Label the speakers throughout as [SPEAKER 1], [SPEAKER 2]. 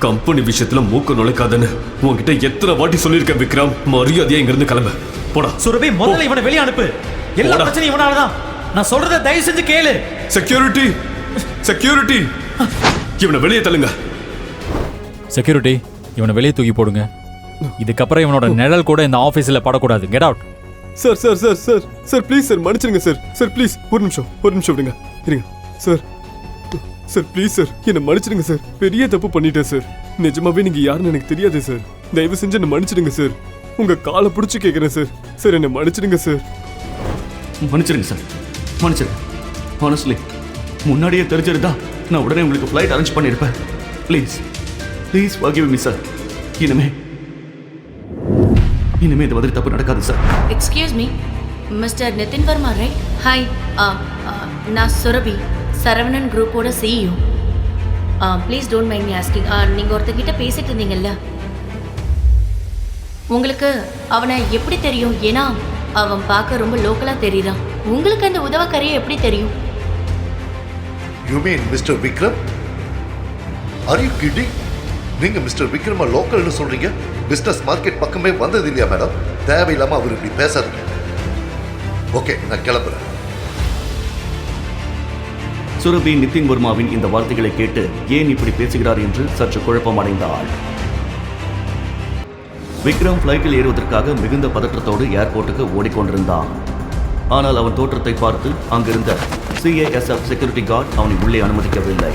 [SPEAKER 1] Company விஷயத்துல மூக்க நுழைக்காதன்னு உன்கிட்ட எத்தனை வாட்டி சொல்லியிருக்கேன் விக்ரம். மரியாதையா இங்க இருந்து கிளம்ப போடா.
[SPEAKER 2] சுரபி, முதல்ல இவனை வெளியே அனுப்பு. எல்லா பிரச்சனையும் இவனாலதான். நான் சொல்றத தயவு செஞ்சு கேளு.
[SPEAKER 1] செக்யூரிட்டி, செக்யூரிட்டி, இவனை வெளியே தள்ளுங்க.
[SPEAKER 3] செக்யூரிட்டி, இவனை வெளியே தூக்கி போடுங்க. இதுக்கப்புறம் இவனோட நிழல் கூட இந்த ஆபீஸ்ல படக்கூடாது. Get out.
[SPEAKER 1] Sir sir sir sir sir please sir, மன்னிச்சிருங்க சார். சார் ப்ளீஸ் ஒரு நிமிஷம் விடுங்க. இருங்க சார். சார் ப்ளீஸ் சார், என்னை மன்னிச்சிடுங்க சார். பெரிய தப்பு பண்ணிட்டேன் சார். நிஜமாவே நீங்க யாருன்னு எனக்கு தெரியாது சார். தயவு செஞ்சு என்னை மன்னிச்சிடுங்க சார். உங்க காலை பிடிச்சி கேட்குறேன் சார். சார் என்னை மன்னிச்சிடுங்க சார்.
[SPEAKER 4] மன்னிச்சிடுங்க சார், மன்னிச்சிடுங்க. ஹானஸ்ட்லி முன்னாடியே தெரிஞ்சிருந்தா நான் உடனே உங்களுக்கு ஃப்ளைட் அரேஞ்ச் பண்ணியிருப்பேன். Please please forgive me sir. இனிமே இந்த மாதிரி தப்பு நடக்காது சார்.
[SPEAKER 5] Excuse me, mister Nitin Varma right? Hi, நான் சுரபி, சரவணன் குரூப்போட CEO. Please don't mind me asking. நீங்கள் ஒருத்தர்கிட்ட பேசிட்டு இருந்தீங்கல்ல, உங்களுக்கு அவனை எப்படி தெரியும்? ஏன்னா அவன் பார்க்க ரொம்ப லோக்கலாக தெரியுறான். உங்களுக்கு அந்த உதவக்கரையை எப்படி தெரியும்?
[SPEAKER 6] You mean Mr. Vikram? Are you kidding? நீங்க மிஸ்டர் விக்ரம லோக்கல்னு சொல்றீங்க. பிசினஸ் மார்க்கெட் பக்கமே வந்தது இல்லையா மேடம்? தேவையில்லாம அவர் இப்படி பேசாதீங்க. ஓகே, நான் கிளம்புறேன்.
[SPEAKER 4] சுரபி நிதின் வர்மாவின் இந்த வார்த்தைகளை கேட்டு ஏன் இப்படி பேசுகிறார் என்று சற்று குழப்பம் அடைந்தாள். விக்ரம் ஃப்ளைட்டில் ஏறுவதற்காக மிகுந்த பதற்றத்தோடு ஏர்போர்ட்டுக்கு ஓடிக்கொண்டிருந்தான். ஆனால் அவன் தோற்றத்தை பார்த்து அங்கிருந்த CASF செக்யூரிட்டி கார்டு அவனை உள்ளே அனுமதிக்கவில்லை.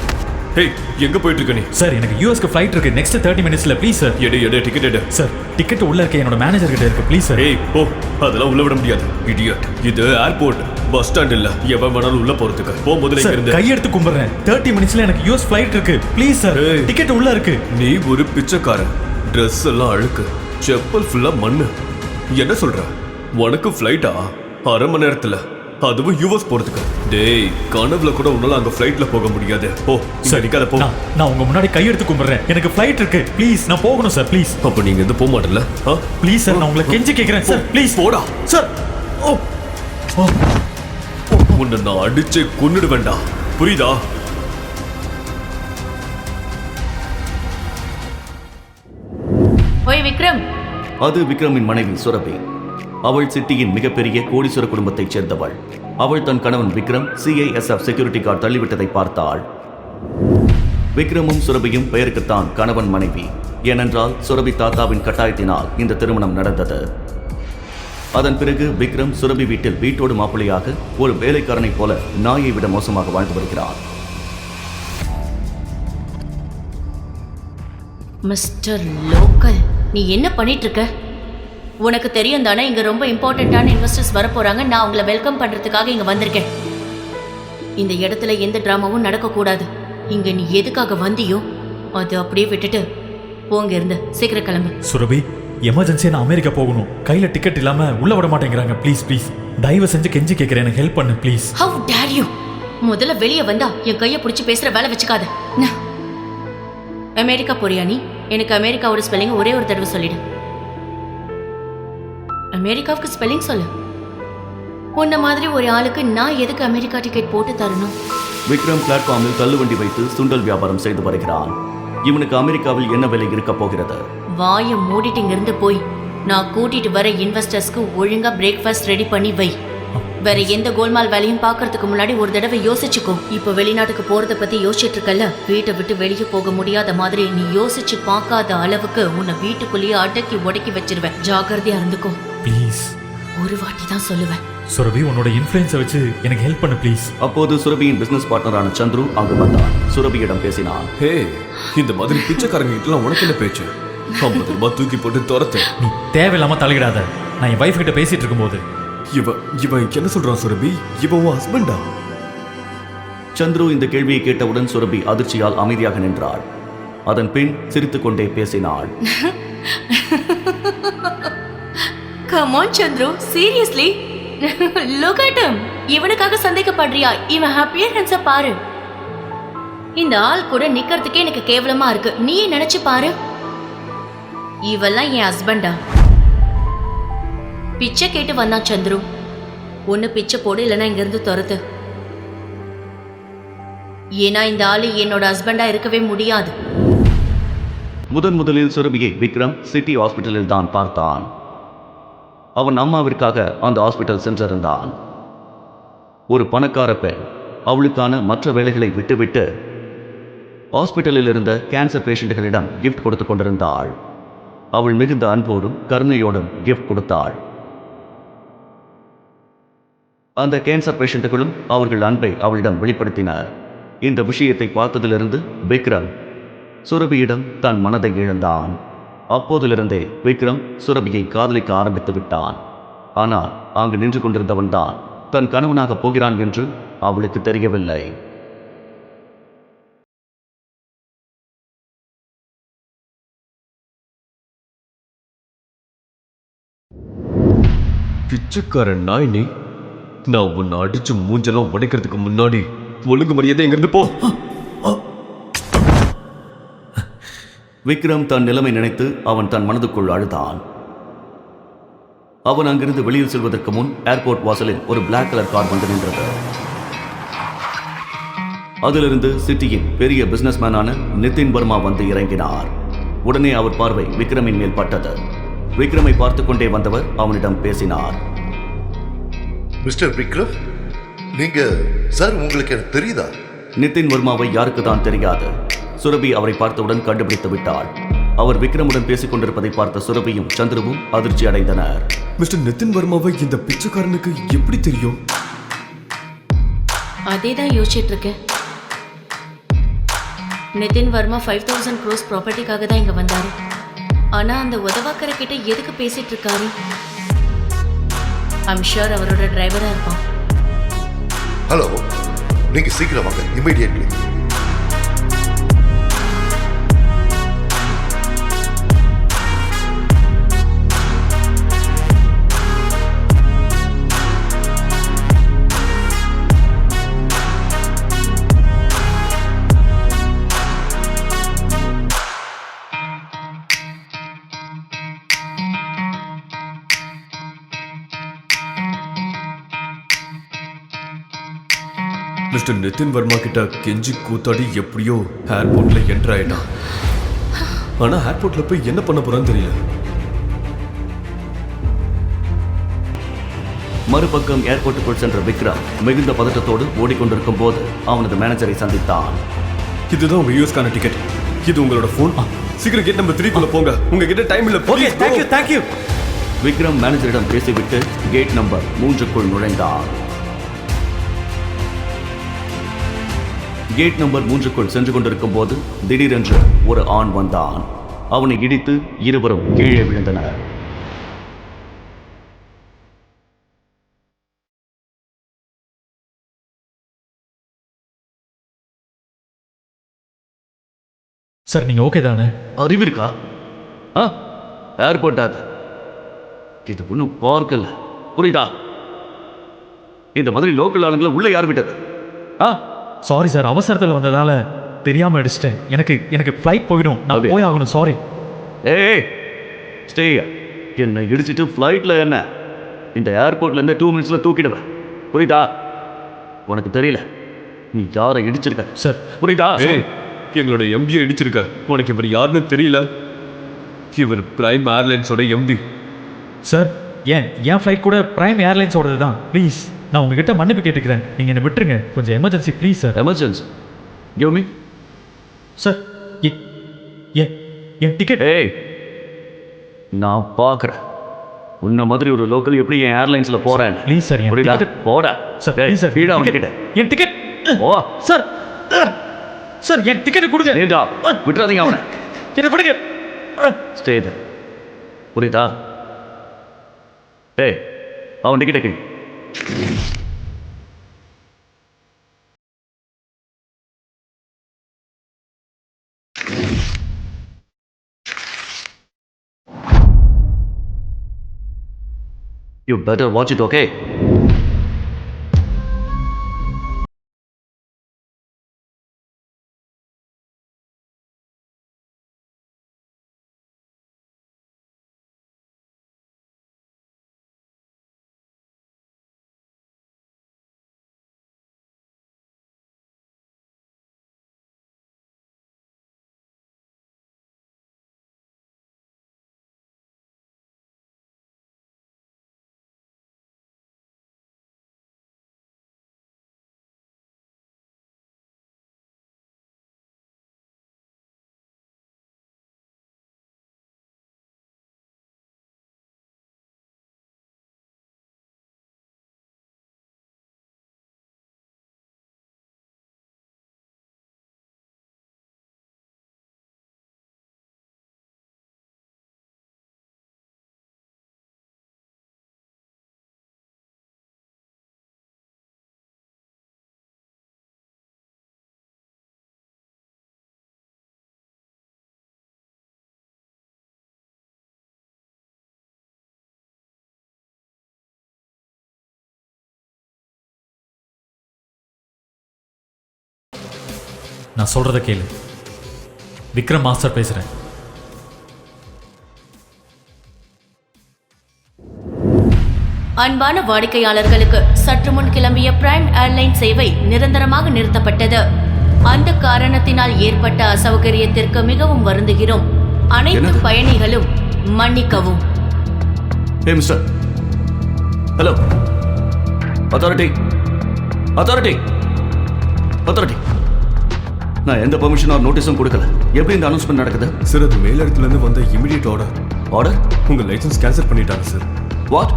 [SPEAKER 1] ஹேய், எங்க போயிட்டு இருக்க நீ?
[SPEAKER 3] சார், எனக்கு யூஎஸ்க்கு ஃப்ளைட் இருக்கு. நெக்ஸ்ட் 30 மினிட்ஸ்ல. Please sir.
[SPEAKER 1] எடு டிக்கெட் எடு.
[SPEAKER 3] சார், டிக்கெட் உள்ள இருக்க என்னோட மேனேஜர் கிட்ட இருக்கு. Please sir.
[SPEAKER 1] ஏய் போ, அதெல்லாம் உள்ள விட முடியாது. இடியட். இது ஏர்போர்ட், பஸ் ஸ்டாண்ட் இல்ல. எவன் வேணாலும் உள்ள போறதுக்கு. போ முதல்ல இங்க இருந்து.
[SPEAKER 3] கையெடுத்து கும்பிடுறேன். 30 மினிட்ஸ்ல எனக்கு யூஎஸ் ஃப்ளைட் இருக்கு. ப்ளீஸ் சார், டிக்கெட் உள்ள இருக்கு.
[SPEAKER 1] நீ ஒரு பிச்சைக்காரன். Dress எல்லாம் அழுக்கு, செப்பல் ஃபுல்லா மண்ணு. என்ன சொல்ற? உனக்கு ஃப்ளைட்டா? அரை மணி நேரத்துல, அதுவும் யூஎஸ் போறதுக்கு. டேய், கனவுல கூட உன்னால அங்க ஃப்ளைட்ல போக முடியாது. போ, சரிக்காத போ.
[SPEAKER 3] நான் உங்க முன்னாடி கையெடுத்து கும்பிடுறேன். எனக்கு ஃப்ளைட் இருக்கு. ப்ளீஸ், நான் போகணும் சார். ப்ளீஸ்.
[SPEAKER 1] அப்ப நீங்க எது போக மாட்டல?
[SPEAKER 3] ப்ளீஸ் சார், நான் உங்களை கெஞ்சி கேக்குறேன் சார். ப்ளீஸ்
[SPEAKER 1] போடா
[SPEAKER 3] சார்.
[SPEAKER 1] உன்னை நான் அடிச்சே கொன்னுடு வேண்டாம், புரியுதா?
[SPEAKER 5] ஓய் விக்ரம்.
[SPEAKER 4] அது விக்ரமின் மனைவி சுரபி. அவள் சிட்டியின் மிகப்பெரிய கோடீஸ்வர குடும்பத்தைச் சேர்ந்தவள். அவள் தன் கணவன் விக்ரம் CASF செக்யூரிட்டி கார்டு தள்ளிவிட்டதை பார்த்தாள். விக்ரமும் சுரபியும் பெயருக்குத்தான் கணவன் மனைவி. ஏனென்றால் சுரபி தாத்தாவின் கட்டாயத்தினால் இந்த திருமணம் நடந்தது. அதன் பிறகு விக்ரம் சுரபி வீட்டில் வீட்டோடு மாப்பிள்ளையாக ஒரு வேலைக்காரனைப் போல நாயை விட மோசமாக வாழ்ந்து வருகிறார்.
[SPEAKER 5] மிஸ்டர் லோக்கல், நீ என்ன பண்ணிட்டு இருக்க? உனக்கு தெரியும் தானே, இங்க ரொம்ப இம்பார்ட்டன்டான இன்வெஸ்டர்ஸ் வர போறாங்க. நான் உங்களை வெல்கம் பண்றதுக்காக இங்க வந்திருக்கேன். இந்த இடத்துல எந்த டிராமாவும் நடக்கக்கூடாது. இங்க நீ எதுக்காக வந்தியோ அது அப்படியே விட்டுட்டு போங்க. இருந்து சீக்கிரம் கிளம்பு.
[SPEAKER 3] சுரபி, எமர்ஜென்சியா நான் அமெரிக்கா போகணும். கையில டிக்கெட் இல்லாம உள்ள விட மாட்டேங்கிறாங்க. ப்ளீஸ் ப்ளீஸ், தயவு செஞ்சு கெஞ்சி கேட்கிறேன், எனக்கு ஹெல்ப் பண்ணு ப்ளீஸ்.
[SPEAKER 5] Have dare you! முதல்ல வெளியே வந்தா என் கையை பிடிச்சி பேசுற வேலை வச்சுக்காத. அமெரிக்கா போறியா நீ? எனக்கு அமெரிக்காவோட ஸ்பெல்லிங் ஒரே ஒரு தடவை சொல்லிடு. அமெரிக்காவுக்கு ஸ்பெல்லிங் சொல்லு. உன்ன மாதிரி ஒரு ஆளுக்கு நான் எதுக்கு அமெரிக்கா டிக்கெட் போட்டு தரணும்?
[SPEAKER 4] விக்ரம் பிளாட்ஃபார்மில் தள்ளுவண்டி வைத்து சுண்டல் வியாபாரம் செய்து வருகிறான். இவனுக்கு அமெரிக்காவில் என்ன விலை இருக்க போகிறது?
[SPEAKER 5] வாயை மூடிட்டு இருந்து போய் நான் கூட்டிட்டு வர இன்வெஸ்டர்ஸ்க்கு ஒழுங்கா பிரேக்ஃபாஸ்ட் ரெடி பண்ணி வை. வேற எந்த கோல்மால் வேலையும் பார்க்கறதுக்கு முன்னாடி ஒரு தடவை யோசிச்சுக்கோ. இப்ப வெளிநாட்டுக்கு போறத பத்தி யோசிச்சுட்டு இருக்கல. வீட்டை விட்டு வெளியே போக முடியாத மாதிரி நீ யோசிச்சு பார்க்காத அளவுக்கு உன்னை வீட்டுக்குள்ளேயே அடக்கி உடக்கி வச்சிருவேன். ஜாக்கிரதையா இருந்துக்கோ
[SPEAKER 3] ப்ளீஸ்.
[SPEAKER 5] ஒரு வாட்டி தான் சொல்லுவேன்.
[SPEAKER 3] சுரபி, உன்னோட இன்ஃப்ளூயன்ஸை வச்சு எனக்கு ஹெல்ப் பண்ணு ப்ளீஸ்.
[SPEAKER 4] அப்போது சுரபியின் பிசினஸ் பார்ட்னரான சந்துரு அங்கு வந்தான். சுரபியிடம் பேசினான்.
[SPEAKER 1] ஹே, இந்த மாதிரி பிச்சைக்காரங்க கிட்ட உனக்கு என்ன பேச்சு? 50 ரூபாய் தூக்கி போட்டு துரத்து.
[SPEAKER 3] நீ தேவையில்லாம தலையிடாத. நான் என் வைஃப் கிட்ட பேசிட்டு இருக்கும்போது
[SPEAKER 1] இவன் என்ன சொல்றான்? சுரபி, இவன் உன் ஹஸ்பண்டா?
[SPEAKER 4] சந்துரு இந்த கேள்வியை கேட்டவுடன் சுரபி அதிர்ச்சியால் அமைதியாக நின்றாள். அதன் பின் சிரித்துக் கொண்டே பேசினாள்.
[SPEAKER 5] Come on Chandru, seriously? Look at him. இவனுக்காக சந்தேகப்படுறியா? இவன் அப்பியரன்ஸ பாரு. இந்த ஆள் கூட நிக்கிறதுக்கே எனக்கு கேவலமா இருக்கு. நீயே நினைச்சு பாரு. இவெல்லாம் என் ஹஸ்பண்டா? பிச்சை கேட்டு வந்தான் சந்துரு. ஒன்னு பிச்சை போடு, இல்லைன்னா இங்க இருந்து துரத்து. ஏன்னா இந்த ஆளு என்னோட ஹஸ்பண்டா இருக்கவே முடியாது.
[SPEAKER 4] முதலில் சுரபியை விக்ரம் சிட்டி ஹாஸ்பிட்டலில் தான் பார்த்தான். அவன் அம்மாவிற்காக அந்த ஹாஸ்பிட்டல் சென்றிருந்தான். ஒரு பணக்கார பெண் அவளுக்கான மற்ற வேலைகளை விட்டுவிட்டு ஹாஸ்பிட்டலில் இருந்த கேன்சர் பேஷண்ட்டுகளிடம் கிஃப்ட் கொடுத்து கொண்டிருந்தாள். அவள் மிகுந்த அன்போடும் கருணையோடும் கிஃப்ட் கொடுத்தாள். அந்த கேன்சர் பேஷண்ட்டுகளும் அவர்கள் அன்பை அவளிடம் வெளிப்படுத்தினர். இந்த விஷயத்தை பார்த்ததிலிருந்து விக்ரம் சுரபியிடம் தன் மனதை இழந்தான். அப்போதிலிருந்தே விக்ரம் சுரபியை காதலிக்க ஆரம்பித்து விட்டான். ஆனால் அங்கு நின்று கொண்டிருந்தவன் தான் தன் கணவனாக போகிறான் என்று அவளுக்கு தெரியவில்லை.
[SPEAKER 1] பிச்சைக்காரன் நாய் நீ. நான் உன்னை அடிச்சு மூஞ்செல்லாம் உடைக்கிறதுக்கு முன்னாடி ஒழுங்கு மரியாதை எங்கிருந்து போ.
[SPEAKER 4] விக்ரம் தன் நிலைமை நினைத்து அவன் தன் மனதுக்குள் அழுதான். அவன் அங்கிருந்து வெளியில் செல்வதற்கு முன் ஏர்போர்ட் வாசலில் ஒரு பிளாக் கலர் கார் வந்து நின்றது. அதிலிருந்து சிட்டியின் பெரிய பிசினஸ்மேனான நிதின் வர்மா வந்து இறங்கினார். உடனே அவர் பார்வை விக்ரமின் மேல் பட்டது. விக்ரமை பார்த்து கொண்டே வந்தவர் அவனிடம் பேசினார்.
[SPEAKER 6] மிஸ்டர் விக்ரம், நீங்க சார் உங்களுக்கு எனக்கு தெரியுதா?
[SPEAKER 4] நிதின் வர்மாவை யாருக்கு தான் தெரியாது. சுரபி அவரை பார்த்தவுடன் கண்டுபிடித்து விட்டாள். அவர் விக்ரமுடன் பேசிக் கொண்டிருப்பதை பார்த்த சுரபியும் சந்திரவும் அதிர்ச்சி அடைந்தனர்.
[SPEAKER 1] மிஸ்டர் நிதின் வர்மாவை இந்த பிச்சைக்காரனுக்கு எப்படி தெரியும்?
[SPEAKER 5] அதே தான் யோசிச்சுட்டு இருக்கேன். நிதின் வர்மா 5000 crores ப்ராப்பர்ட்டிக்காக தான் இங்க வந்தாரு. ஆனா அந்த உதவாக்கரை கிட்ட எதுக்கு பேசிட்டு இருக்காரு? ஐம் ஷூர் அவரோட டிரைவரா இருப்பான்.
[SPEAKER 6] ஹலோ, நீங்க சீக்கிரம் வாங்க, இமீடியட்லி.
[SPEAKER 1] மிஸ்டர் நிதின் வர்மா கிட்ட கெஞ்சி கூத்தாடி எப்படியோ ஏர்போர்ட்ல என்டர் ஆயிட்டான். ஆனா ஏர்போர்ட்ல போய் என்ன பண்ண போறான்னு தெரியல.
[SPEAKER 4] மறுபக்கம் ஏர்போர்ட்டுக்குள் சென்ற விக்ரம் மிகுந்த பதட்டத்தோடு ஓடிக்கொண்டிருக்கும் போது அவனது மேனேஜரை சந்தித்தான்.
[SPEAKER 1] இதுதான் உங்க யூஎஸ்கான டிக்கெட். இது உங்களோட போன். சீக்கிரம் கேட் நம்பர் 3 குள்ள போங்க. உங்ககிட்ட டைம் இல்ல.
[SPEAKER 2] Okay, thank you.
[SPEAKER 4] விக்ரம் மேனேஜரிடம் பேசிவிட்டு கேட் நம்பர் 3க்குள் நுழைந்தார். கேட் நம்பர் 3க்குள் சென்று கொண்டிருக்கும் போது திடீரென்று ஒரு ஆண் வந்தான். அவனை இடித்து இருவரும் கீழே விழுந்தனர்.
[SPEAKER 3] சார் நீங்க ஓகே தானே?
[SPEAKER 4] அறிவிருக்கா? ஏர்போர்ட் அது. இது ஒன்றும் பார்க்கல, புரியுதா? இந்த மாதிரி லோக்கல் ஆளுங்களை உள்ள யார் விட்டது?
[SPEAKER 3] சாரி சார், அவசரத்தில் வந்ததால தெரியாம அடிச்சிட்டேன். எனக்கு ஃப்ளைட் போயிடும், நான் போய் ஆகணும். சாரி.
[SPEAKER 4] ஏய் ஸ்டே. என்னை இடிச்சிட்டு ஃப்ளைட்டில் என்ன? இந்த ஏர்போர்ட்லேருந்து 2 மினிட்ஸில் தூக்கிடுவேன், புரியுதா? உனக்கு தெரியல நீ யாரை இடிச்சிருக்க
[SPEAKER 3] சார்.
[SPEAKER 4] புரியுதா?
[SPEAKER 1] எங்களோட எம்டியை இடிச்சிருக்க. உனக்கு இவர் யாருன்னு தெரியல. இவர் பிரைம் ஏர்லைன்ஸோட எம்டி.
[SPEAKER 3] சார் என் ஃப்ளைட் கூட பிரைம் ஏர்லைன்ஸோடது தான். ப்ளீஸ், நான் உங்ககிட்ட மன்னிப்பு கேட்டுக்கிறேன். நீங்கள் என்னை விட்டுருங்க. கொஞ்சம் emergency please sir.
[SPEAKER 4] Emergency? Give me.
[SPEAKER 3] Sir N ticket.
[SPEAKER 4] ஏய், நான் பார்க்குறேன் உன்ன மாதிரி ஒரு லோக்கல் எப்படி என் ஏர்லைன்ஸில் போகிறேன்.
[SPEAKER 3] ப்ளீஸ் சார், என் டிக்கெட்
[SPEAKER 4] போட
[SPEAKER 3] சார். ப்ளீஸ் சார்,
[SPEAKER 4] கீழே அவன் டிக்கெட்.
[SPEAKER 3] என் டிக்கெட்.
[SPEAKER 4] ஓ
[SPEAKER 3] சார் சார், என் டிக்கெட் கொடுங்க.
[SPEAKER 4] நீண்டா விட்டுறாதீங்க அவனை.
[SPEAKER 3] என்ன பண்ணுங்க?
[SPEAKER 4] Stay there. புரியுதா? ஏய், அவன் டிக்கெட்டை You better watch it, okay?
[SPEAKER 3] நான் சொல்கிறத கேளு. விக்ரம் மாஸ்டர் பேசுகிறேன்.
[SPEAKER 5] அன்பான வாடிக்கையாளர்களுக்கு சற்று முன் கிளம்பிய பிரைம் ஏர்லைன் சேவை நிரந்தரமாக நிறுத்தப்பட்டது. அந்த காரணத்தினால் ஏற்பட்ட அசௌகரியத்திற்கு மிகவும் வருந்துகிறோம். அனைத்து
[SPEAKER 4] என்னது?
[SPEAKER 5] பயணிகளும் மன்னிக்கவும்.
[SPEAKER 4] ஏ mister, hello, authority authority authority, நான் எந்த பெர்மிஷன் ஆர் நோட்டீஸும் கொடுக்கல. எப்படி இந்த அனௌன்ஸ்மெண்ட் நடக்குது?
[SPEAKER 1] சார் அது மேலிடத்துலேருந்து வந்த இமிடியேட் ஆர்டர்.
[SPEAKER 4] ஆர்டர்?
[SPEAKER 1] உங்கள் லைசன்ஸ் கேன்சல் பண்ணிட்டாங்க சார்.
[SPEAKER 4] வாட்?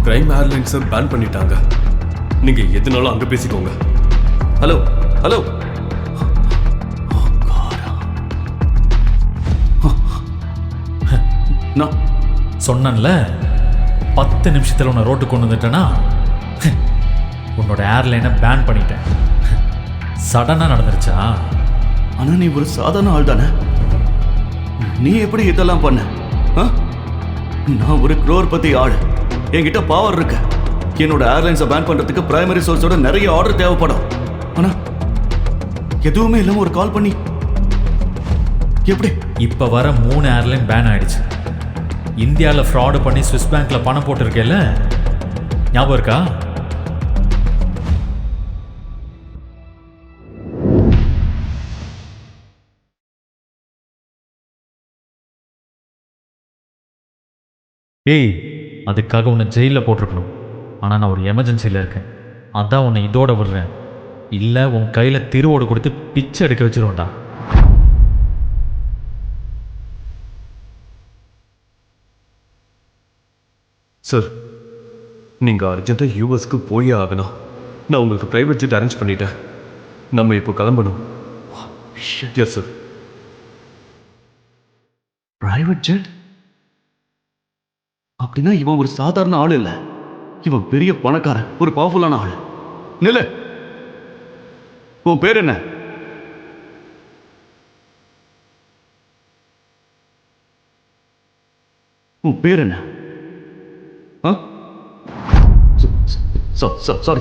[SPEAKER 1] பிரைம் ஏர்லைன்ஸை பேன் பண்ணிட்டாங்க. நீங்கள் எதுனாலும் அங்கே பேசிக்கோங்க.
[SPEAKER 4] ஹலோ ஹலோ, நான்
[SPEAKER 3] சொன்னேன்ல 10 நிமிஷத்தில் உன்னை ரோட்டு கொண்டு வந்துட்டேன்னா உன்னோட ஏர்லைனை பேன் பண்ணிட்டேன். சடனாக நடந்துருச்சா?
[SPEAKER 4] ஆனா நீ ஒரு சாதாரண ஆள் தானே. நீ எப்படி இதெல்லாம் பண்ண? ஆ? நான் ஒரு crore ஆள். என்கிட்ட பவர் இருக்கு. என்னோட ஏர்லைன்ஸை பேன் பண்றதுக்கு பிரைமரி சோர்ஸோட நிறைய ஆர்டர் தேவைப்படும். ஆனா எதுவுமே இல்லாம ஒரு கால் பண்ணி எப்படி?
[SPEAKER 3] இப்போ வர 3 ஏர்லைன் பேன் ஆயிடுச்சு. இந்தியாவில் ஃப்ராடு பண்ணி ஸ்விஸ் பேங்க்ல பணம் போட்டிருக்கேல்ல, ஞாபகம் இருக்கா? ஏய், அதுக்காக உன்னை ஜெயிலில் போட்டிருக்கணும். ஆனால் நான் ஒரு எமர்ஜென்சியில் இருக்கேன். அதான் உன்னை இதோட விடுறேன். இல்லை உன் கையில் திருவோடு கொடுத்து பிச்சை எடுக்க வச்சிருவேன்டா.
[SPEAKER 1] சார், நீங்கள் அர்ஜென்ட்டாக யூஎஸ்க்கு போயே ஆகணும். நான் உங்களுக்கு ப்ரைவேட் ஜெட் அரேஞ்ச் பண்ணிட்டேன். நம்ம இப்போ கிளம்பணும். Yes sir.
[SPEAKER 4] Private jet? அப்படின்னா இவன் ஒரு சாதாரண ஆள் இல்ல. இவன் பெரிய பணக்காரன், ஒரு பவர்ஃபுல்லான ஆள். நில, உன் பேர் என்ன? உன் பேர் என்ன?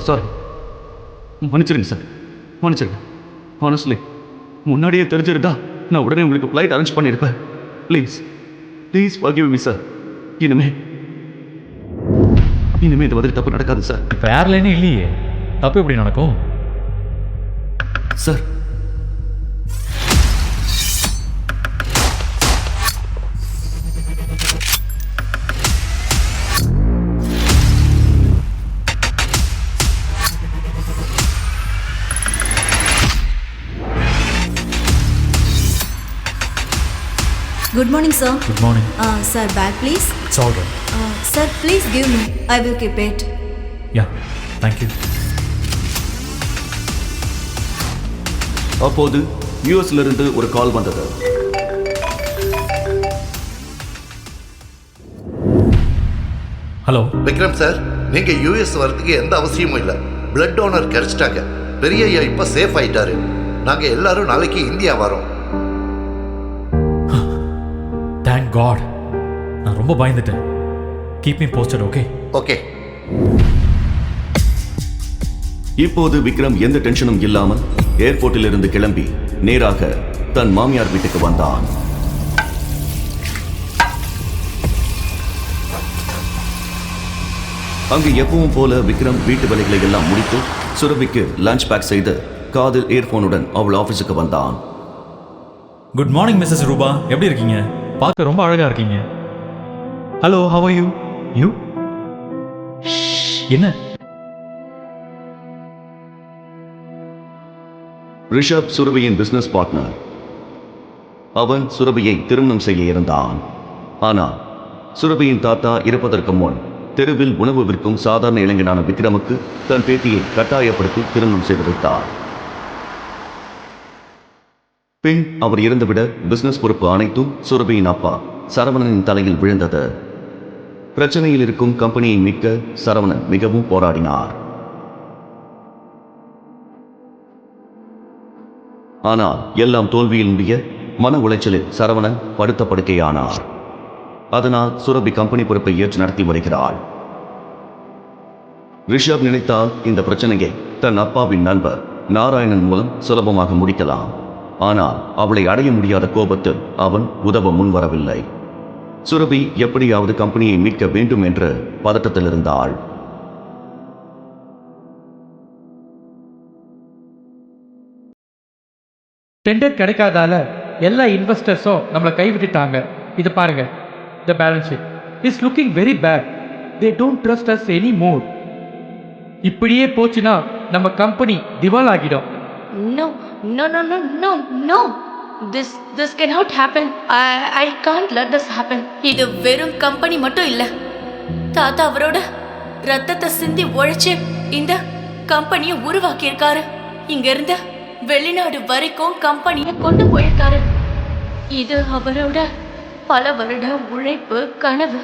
[SPEAKER 4] சாரி, மன்னிச்சிருங்க சார், மன்னிச்சிருங்க. ஹானஸ்ட்லி முன்னாடியே தெரிஞ்சிருந்தா நான் உடனே உங்களுக்கு ஃப்ளைட் அரேஞ்ச் பண்ணியிருப்பேன். Please please forgive me sir. இனிமே இந்த மாதிரி தப்பு நடக்காது சார்.
[SPEAKER 3] இப்போ ஏர்லைனே இல்லையே, தப்பு எப்படி நடக்கும்?
[SPEAKER 4] Sir,
[SPEAKER 7] Good morning, sir.
[SPEAKER 3] Good morning.
[SPEAKER 7] Sir, bag please.
[SPEAKER 3] It's all right.
[SPEAKER 7] Sir, please give me. I will keep it.
[SPEAKER 3] Ya, thank you.
[SPEAKER 4] அப்போது யூஎஸ்ல இருந்து ஒரு கால் வந்தது.
[SPEAKER 3] ஹலோ
[SPEAKER 6] விக்ரம் சார், நீங்க யூஎஸ் வரதுக்கு எந்த அவசியமும் இல்லை. பிளட் டோனர் கிடைச்சிட்டாங்க. பெரிய ஐயா இப்ப சேஃப் ஆயிட்டாரு. நாங்க எல்லாரும் நாளைக்கு இந்தியா வரோம்.
[SPEAKER 3] Thank God. நான் ரொம்ப பயந்துட்டேன். Keep me posted, okay?
[SPEAKER 6] Okay.
[SPEAKER 4] இப்போது விக்ரம் எந்த டென்ஷனும் இல்லாமல் ஏர்போர்ட்டில் இருந்து கிளம்பி நேராக தன் மாமியார் வீட்டுக்கு வந்தான். அங்கு எப்பவும் போல விக்ரம் வீட்டு வேலைகளை எல்லாம் முடித்து சுரபிக்கு லஞ்ச் பேக் செய்து காதில் இயர்போனுடன் அவள் ஆபீஸுக்கு வந்தான்.
[SPEAKER 3] குட் மார்னிங் மிஸ்ஸஸ் ரூபா, எப்படி இருக்கீங்க? பார்க்க ரொம்ப அழகா இருக்கீங்க. Hello, how are you? You என்ன?
[SPEAKER 4] ரிஷப் சுரபியின் பிசினஸ் பார்ட்னர். அவன் சுரபியை திருமணம் செய்ய இருந்தான். ஆனால் சுரபியின் தாத்தா இறப்பதற்கு முன் தெருவில் உணவு விற்கும் சாதாரண இளைஞனான விக்ரமுக்கு தன் பேத்தியை கட்டாயப்படுத்தி திருமணம் செய்து வைத்தார். பின் அவர் இறந்துவிட பிசினஸ் பொறுப்பு அனைத்தும் சுரபியின் அப்பா சரவணனின் தலையில் விழுந்தது. பிரச்சனையில் இருக்கும் கம்பெனியை மீட்க சரவணன் மிகவும் போராடினார். ஆனால் எல்லாம் தோல்வியில் முடிய மன உளைச்சலில் சரவணன் படுத்த படுக்கையானார். அதனால் சுரபி கம்பெனி பொறுப்பை ஏற்று நடத்தி வருகிறாள். ரிஷப் நினைத்தால் இந்த பிரச்சனையை தன் அப்பாவின் நண்பர் நாராயணன் மூலம் சுலபமாக முடிக்கலாம். ஆனால் அவளை அடைய முடியாத கோபத்தில் அவன் உதவ முன்வரவில்லை. சுரபி எப்படியாவது கம்பெனியை மீட்க வேண்டும் என்ற பதட்டத்தில் இருந்தாள்.
[SPEAKER 8] டெண்டர் கிடைக்காதால எல்லா இன்வெஸ்டர்ஸும் நம்மளை கைவிட்டுட்டாங்க. இது பாருங்க, the balance sheet is looking very bad. They don't trust us any more. இப்படியே போச்சுன்னா நம்ம கம்பெனி திவால் ஆகிடும்.
[SPEAKER 5] No, no, no, no, no, no. This cannot happen. I can't let this happen. இது வெறும் கம்பெனி மட்டும் இல்ல. தாத்தா அவரோட ரத்தத்தை சிந்தி உழைச்சு இந்த கம்பெனியை உருவாக்கி இருக்காரு. இங்க இருந்து வெளிநாடு வரைக்கும் கம்பெனியை கொண்டு போயிருக்காரு. இது அவரோட பல வருட உழைப்பு கனவு.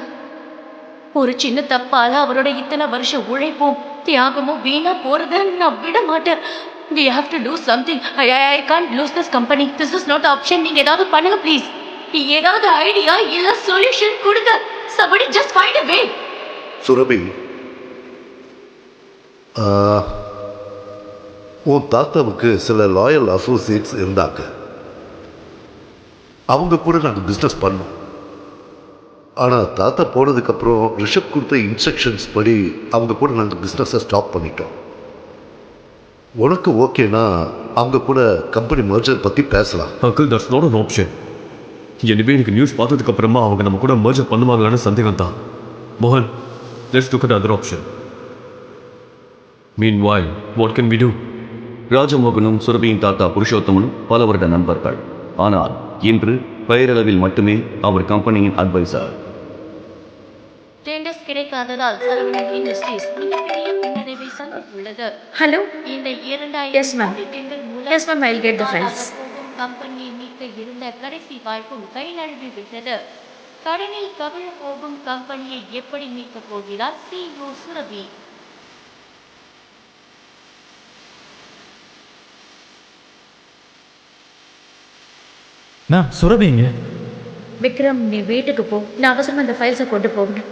[SPEAKER 5] ஒரு சின்ன தப்பால அவரோட இத்தனை வருஷ உழைப்பும் தியாகமும் வீணா போறத நான் விட மாட்டேன். We have to do something. I can't lose this company. This is not option. நீங்க ஏதாவது பண்ணுங்க ப்ளீஸ். ஏதாவது ஐடியா இல்ல சொல்யூஷன் கொடுங்க. Somebody just find a way.
[SPEAKER 6] Surabhi, உன் தாத்தாவுக்கு சில லாயல் அசோசியேட்ஸ் இருந்தாங்க. அவங்க கூட நாங்கள் பிஸ்னஸ் பண்ணோம். ஆனால் தாத்தா போனதுக்கப்புறம் ரிஷப் கொடுத்த இன்ஸ்ட்ரக்ஷன்ஸ் படி அவங்க கூட நாங்கள் பிஸ்னஸை ஸ்டாப் பண்ணிட்டோம். உனக்கு ஓகேனா அவங்க கூட கம்பெனி மர்ஜர் பற்றி பேசலாம்.
[SPEAKER 1] Uncle, that's not an option. எனவே எனக்கு நியூஸ் பார்த்ததுக்கு அப்புறமா அவங்க நம்ம கூட மர்ஜர் பண்ணுவாங்களான்னு சந்தேகம் தான். மோகன், let's look at other option. Meanwhile, what can we do?
[SPEAKER 4] ராஜமோகனும் சுரபியின் தாத்தா புருஷோத்தமனும் பல வருட நண்பர்கள். ஆனால் இன்று பெயரளவில் மட்டுமே அவர் கம்பெனியின் அட்வைசர்.
[SPEAKER 5] டெண்டர்ஸ் கிடைக்காததால் சரவணன் இண்டஸ்ட்ரீஸ் மிகப்பெரிய பின்னடைவை சந்தித்துள்ளது.
[SPEAKER 7] Hello?
[SPEAKER 5] இந்த 2000
[SPEAKER 7] Yes, ma'am.
[SPEAKER 5] டெண்டர் மூலம்
[SPEAKER 7] Yes, ma'am, I'll get the files.
[SPEAKER 5] கம்பெனியை மீட்க இருந்த கடைசி வாய்ப்பும் கை நழுவி விட்டது. கடனில் கவிழ போகும் கம்பெனியை எப்படி மீட்கப் போகிறார் CEO சுரபி?
[SPEAKER 3] மேம், சுரபி இங்கே.
[SPEAKER 7] விக்ரம், நீ வீட்டுக்கு போ. நான் அவசரமா இந்த ஃபைல்ஸை கொண்டு போகணும்.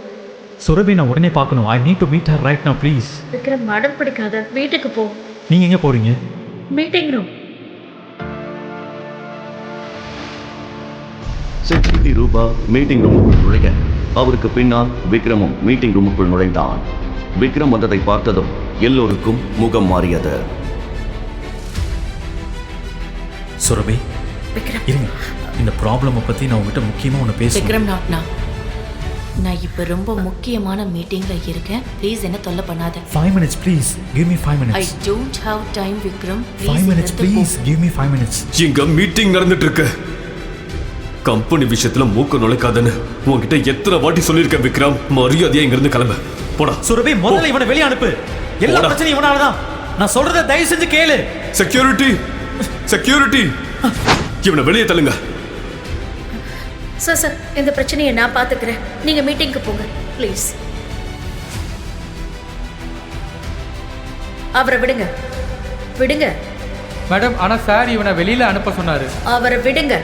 [SPEAKER 3] சுரபி நான் உடனே பார்க்கணும். I need to meet her right now please.
[SPEAKER 7] Vikram, அடம் பிடிக்காத. வீட்டுக்கு போ.
[SPEAKER 3] நீங்கள் எங்கே போகிறீங்க?
[SPEAKER 7] Meeting room.
[SPEAKER 4] செக்யூரிட்டி ரூபா மீட்டிங் ரூமுக்குள் நுழைய அவருக்கு பின்னால் விக்ரமும் மீட்டிங் ரூமுக்குள் நுழைந்தான். விக்ரம் வந்ததை பார்த்ததும் எல்லோருக்கும் முகம் மாறியது.
[SPEAKER 3] சுரபி,
[SPEAKER 5] விக்ரம்,
[SPEAKER 3] இருங்க. இந்த ப்ராப்ளமை பற்றி நான் உங்ககிட்ட முக்கியமாக ஒன்று பேசுகிறேன்.
[SPEAKER 5] விக்ரம், நான் இப்போ ரொம்ப முக்கியமான மீட்டிங்ல இருக்கேன். ப்ளீஸ் என்ன தொல்லை பண்ணாத.
[SPEAKER 3] 5 minutes please. Give me 5
[SPEAKER 5] I
[SPEAKER 3] minutes.
[SPEAKER 5] Don't have time Vikram.
[SPEAKER 3] 5 minutes please. Give me 5 minutes.
[SPEAKER 1] இங்க மீட்டிங் நடந்துட்டு இருக்கு. கம்பெனி விஷயத்துல மூக்க நுழைக்காதன்னு உன்கிட்ட எத்தனை வாட்டி சொல்லியிருக்கேன் விக்ரம். மரியாதையா இங்க இருந்து கிளம்ப. போடா.
[SPEAKER 2] சுரபி, முதல்ல இவனை வெளியே அனுப்பு. எல்லா
[SPEAKER 1] போடா.
[SPEAKER 2] பிரச்சனையும் இவனாலதான். நான் சொல்றதை தயவு செஞ்சு கேளு.
[SPEAKER 1] செக்யூரிட்டி, செக்யூரிட்டி, இவனை வெளியே தள்ளுங்க.
[SPEAKER 7] சார், இந்த பிரச்சனையை நான் பார்த்துக்கிறேன். நீங்கள் மீட்டிங்க்கு போங்க ப்ளீஸ். அவரை விடுங்க. விடுங்க
[SPEAKER 8] மேடம், ஆனால் சார் இவனை வெளியில் அனுப்ப சொன்னார்.
[SPEAKER 7] அவரை விடுங்க.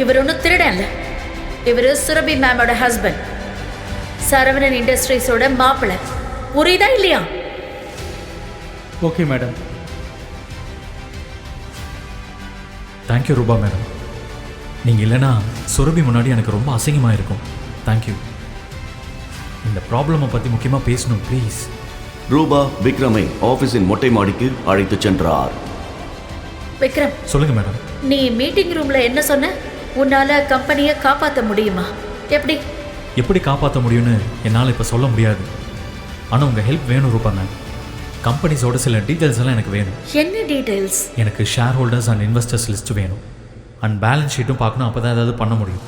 [SPEAKER 7] இவர் ஒன்றும் திருடன்ல. இவர் சுரபி மேமோட ஹஸ்பண்ட், சரவணன் இண்டஸ்ட்ரீஸோட மாப்பிள்ளை. புரியுதா இல்லையா?
[SPEAKER 8] Okay madam.
[SPEAKER 3] தேங்க்யூ ரூபா மேடம். நீங்கள் இல்லைனா சுரபி முன்னாடி எனக்கு ரொம்ப அசிங்கமாக இருக்கும். தேங்க்யூ. இந்த ப்ராப்ளமை பற்றி முக்கியமாக பேசணும் ப்ளீஸ்.
[SPEAKER 4] ரூபா விக்ரமை ஆபீஸின் மொட்டை மாடிக்கு அழைத்துச் சென்றார்.
[SPEAKER 7] விக்ரம்,
[SPEAKER 3] சொல்லுங்கள் மேடம்.
[SPEAKER 7] நீ மீட்டிங் ரூமில் என்ன சொன்ன? உன்னால் கம்பெனியை காப்பாற்ற முடியுமா? எப்படி
[SPEAKER 3] காப்பாற்ற முடியும்னு என்னால் இப்போ சொல்ல முடியாது. ஆனால் உங்கள் ஹெல்ப் வேணும் ரூபா மேம். கம்பெனிஸோட சில டீட்டெயில்ஸ் எல்லாம் எனக்கு வேணும்.
[SPEAKER 7] என்ன டீட்டெயில்ஸ்?
[SPEAKER 3] எனக்கு share holders and investors list வேணும். அண்ட் பேலன்ஸ் ஷீட்டும் பார்க்கணும். அப்போ தான் ஏதாவது பண்ண முடியும்.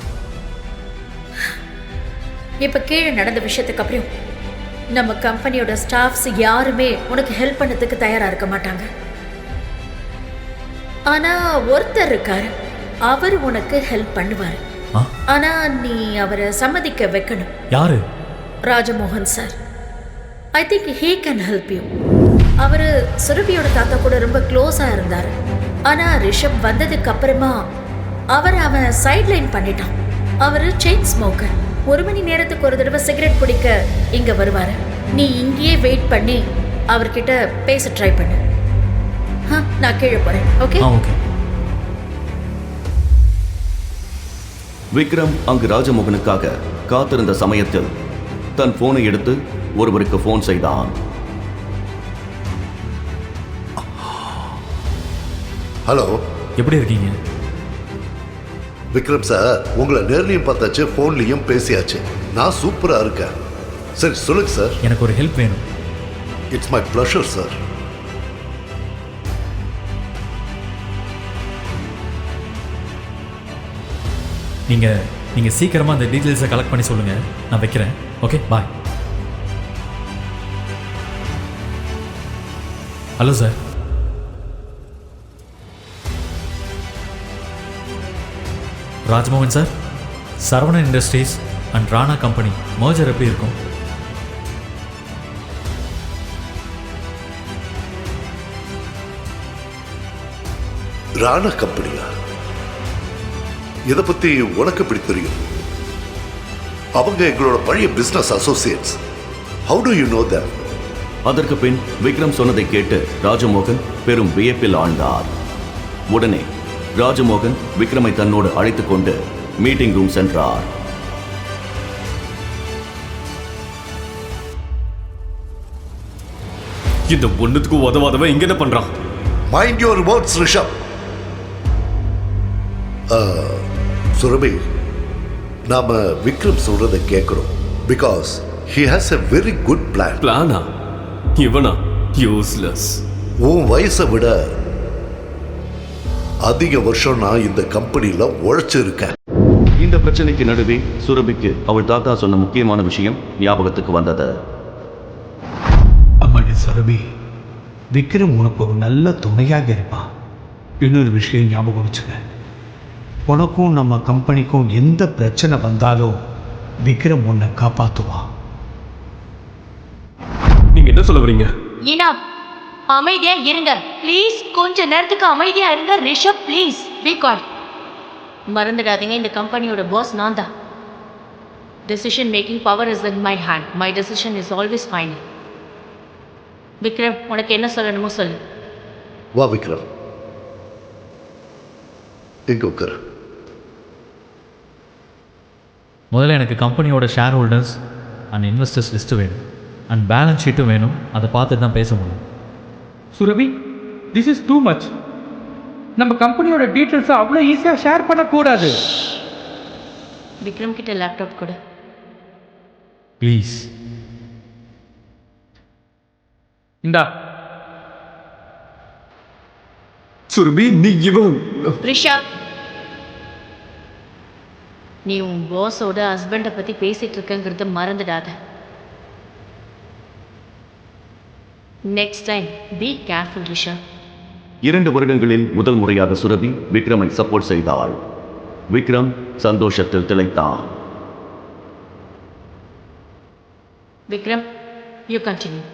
[SPEAKER 7] இப்போ கீழே நடந்த விஷயத்துக்கு அப்புறம் நம்ம கம்பெனியோட ஸ்டாஃப்ஸ் யாருமே உனக்கு ஹெல்ப் பண்ணதுக்கு தயாராக இருக்க மாட்டாங்க. ஆனால் ஒருத்தர் இருக்காரு, அவர் உனக்கு ஹெல்ப் பண்ணுவார். ஆனால் நீ அவரை சம்மதிக்க வைக்கணும்.
[SPEAKER 3] யாரு?
[SPEAKER 7] Rajamohan sir. I think he can help you. அவர் சுரபியோட தாத்தா கூட ரொம்ப க்ளோஸாக இருந்தார். ஆனால் ரிஷப் வந்ததுக்கு அப்புறமா அவன் சைட்லைன் பண்ணிட்டான். அவர் செயின் ஸ்மோக்கர். 1 மணி நேரத்துக்கு ஒரு தடவை சிகரெட் பிடிக்க இங்கே வருவார். நீ இங்கேயே வெயிட் பண்ணி அவர்கிட்ட பேச ட்ரை பண்ணு. நான் கீழே போறேன். ஓகே?
[SPEAKER 3] ஓகே.
[SPEAKER 4] விக்ரம் அங்கு ராஜமோகனுக்காக காத்திருந்த சமயத்தில் தன் போனை எடுத்து ஒருவருக்கு போன் செய்தான்.
[SPEAKER 6] ஹலோ,
[SPEAKER 3] எப்படி இருக்கீங்க?
[SPEAKER 6] விக்ரம் சார், உங்களை நேர்லையும் பார்த்தாச்சு, ஃபோன்லையும் பேசியாச்சு. நான் சூப்பரா இருக்கேன். சரி சொல்லுங்க சார்.
[SPEAKER 3] எனக்கு ஒரு ஹெல்ப் வேணும்.
[SPEAKER 6] It's my pleasure sir.
[SPEAKER 3] நீங்க சீக்கிரமா அந்த டீட்டெயில்ஸை கலெக்ட் பண்ணி சொல்லுங்க. நான் வைக்கிறேன். Okay, bye. Hello sir. Rajmohan sir, Saravanan industries and Rana company merger எப்படி இருக்கும்?
[SPEAKER 6] ராணா கம்பெனியா? இதை பத்தி உனக்கு எப்படி தெரியும்? அவங்க எங்களோட பழைய business Associates. How to you know that?
[SPEAKER 4] அதற்கு பின் விக்ரம் சொன்னதை கேட்டு ராஜமோகன் பெரும் வியப்பில் ஆழ்ந்தார். உடனே ராஜமோகன் விக்ரமை தன்னோடு அழைத்துக் கொண்டு மீட்டிங் ரூம் சென்றார்.
[SPEAKER 1] இந்த ஒண்ணுத்துக்கு உதவாதவன் இங்க என்ன பண்றான்?
[SPEAKER 6] Mind your words Rishabh. Surabhi, நாம விக்ரம் சொல்றதை கேட்கிறோம். Because he has a very good plan.
[SPEAKER 1] பிளானா? இவனா? யூஸ்லெஸ்.
[SPEAKER 6] உன் வயசை விட அதிக வருஷம் நான் இந்த கம்பெனில உழைச்சிருக்கேன்.
[SPEAKER 4] இந்த பிரச்சனைக்கு நடுவே சுரபிக்கு அவள் தாத்தா சொன்ன முக்கியமான விஷயம் ஞாபகத்துக்கு வந்தது.
[SPEAKER 9] அம்மாடி சுரபி, விக்ரம் உனக்கு ஒரு நல்ல துணையாக இருப்பான். இன்னொரு விஷயம் ஞாபகம் வச்சுக்க, உனக்கும் நம்ம கம்பெனிக்கும் எந்த பிரச்சனை வந்தாலும் விக்ரம் உன்னை காப்பாற்றுவான்.
[SPEAKER 1] நீங்க என்ன சொல்ல வரீங்க?
[SPEAKER 5] அமைதியா இருங்க ப்ளீஸ். கொஞ்ச நேரத்துக்கு அமைதியா இருங்க ரிஷப், ப்ளீஸ் பி குவைட். மறந்துடாதீங்க, இந்த கம்பெனியோட பாஸ் நான் தான். Decision making power is in my hand. My decision is always final. Vikram, உனக்கு என்ன சொல்லணுமோ சொல்லு.
[SPEAKER 6] வா விக்ரம், இங்க உட்காரு.
[SPEAKER 3] முதல்ல எனக்கு கம்பெனியோட share holders and investors list வேணும் அண்ட் பேலன்ஸ் ஷீட்டும் வேணும். அதை பார்த்துட்டு தான் பேச முடியும்.
[SPEAKER 8] Surabhi, this is too much. நம்ம கம்பெனியோட டீட்டெயில்ஸை அவ்வளோ ஈஸியாக ஷேர் பண்ணக்கூடாது.
[SPEAKER 5] விக்ரம் கிட்ட லேப்டாப் கொடு.
[SPEAKER 3] ப்ளீஸ்.
[SPEAKER 8] இந்தா.
[SPEAKER 1] சுரபி, நீ இவன்
[SPEAKER 5] ரிஷப், நீ உன் பாஸோட ஹஸ்பண்டை பற்றி பேசிகிட்டு இருக்கங்கிறத மறந்துடாத. Next time be careful Rishabh.
[SPEAKER 4] 2 வருடங்களில் முதல் முறையாக சுரபி விக்ரமை சப்போர்ட் செய்தாள். விக்ரம் சந்தோஷத்தில் திளைத்தான்.
[SPEAKER 5] Vikram, you continue.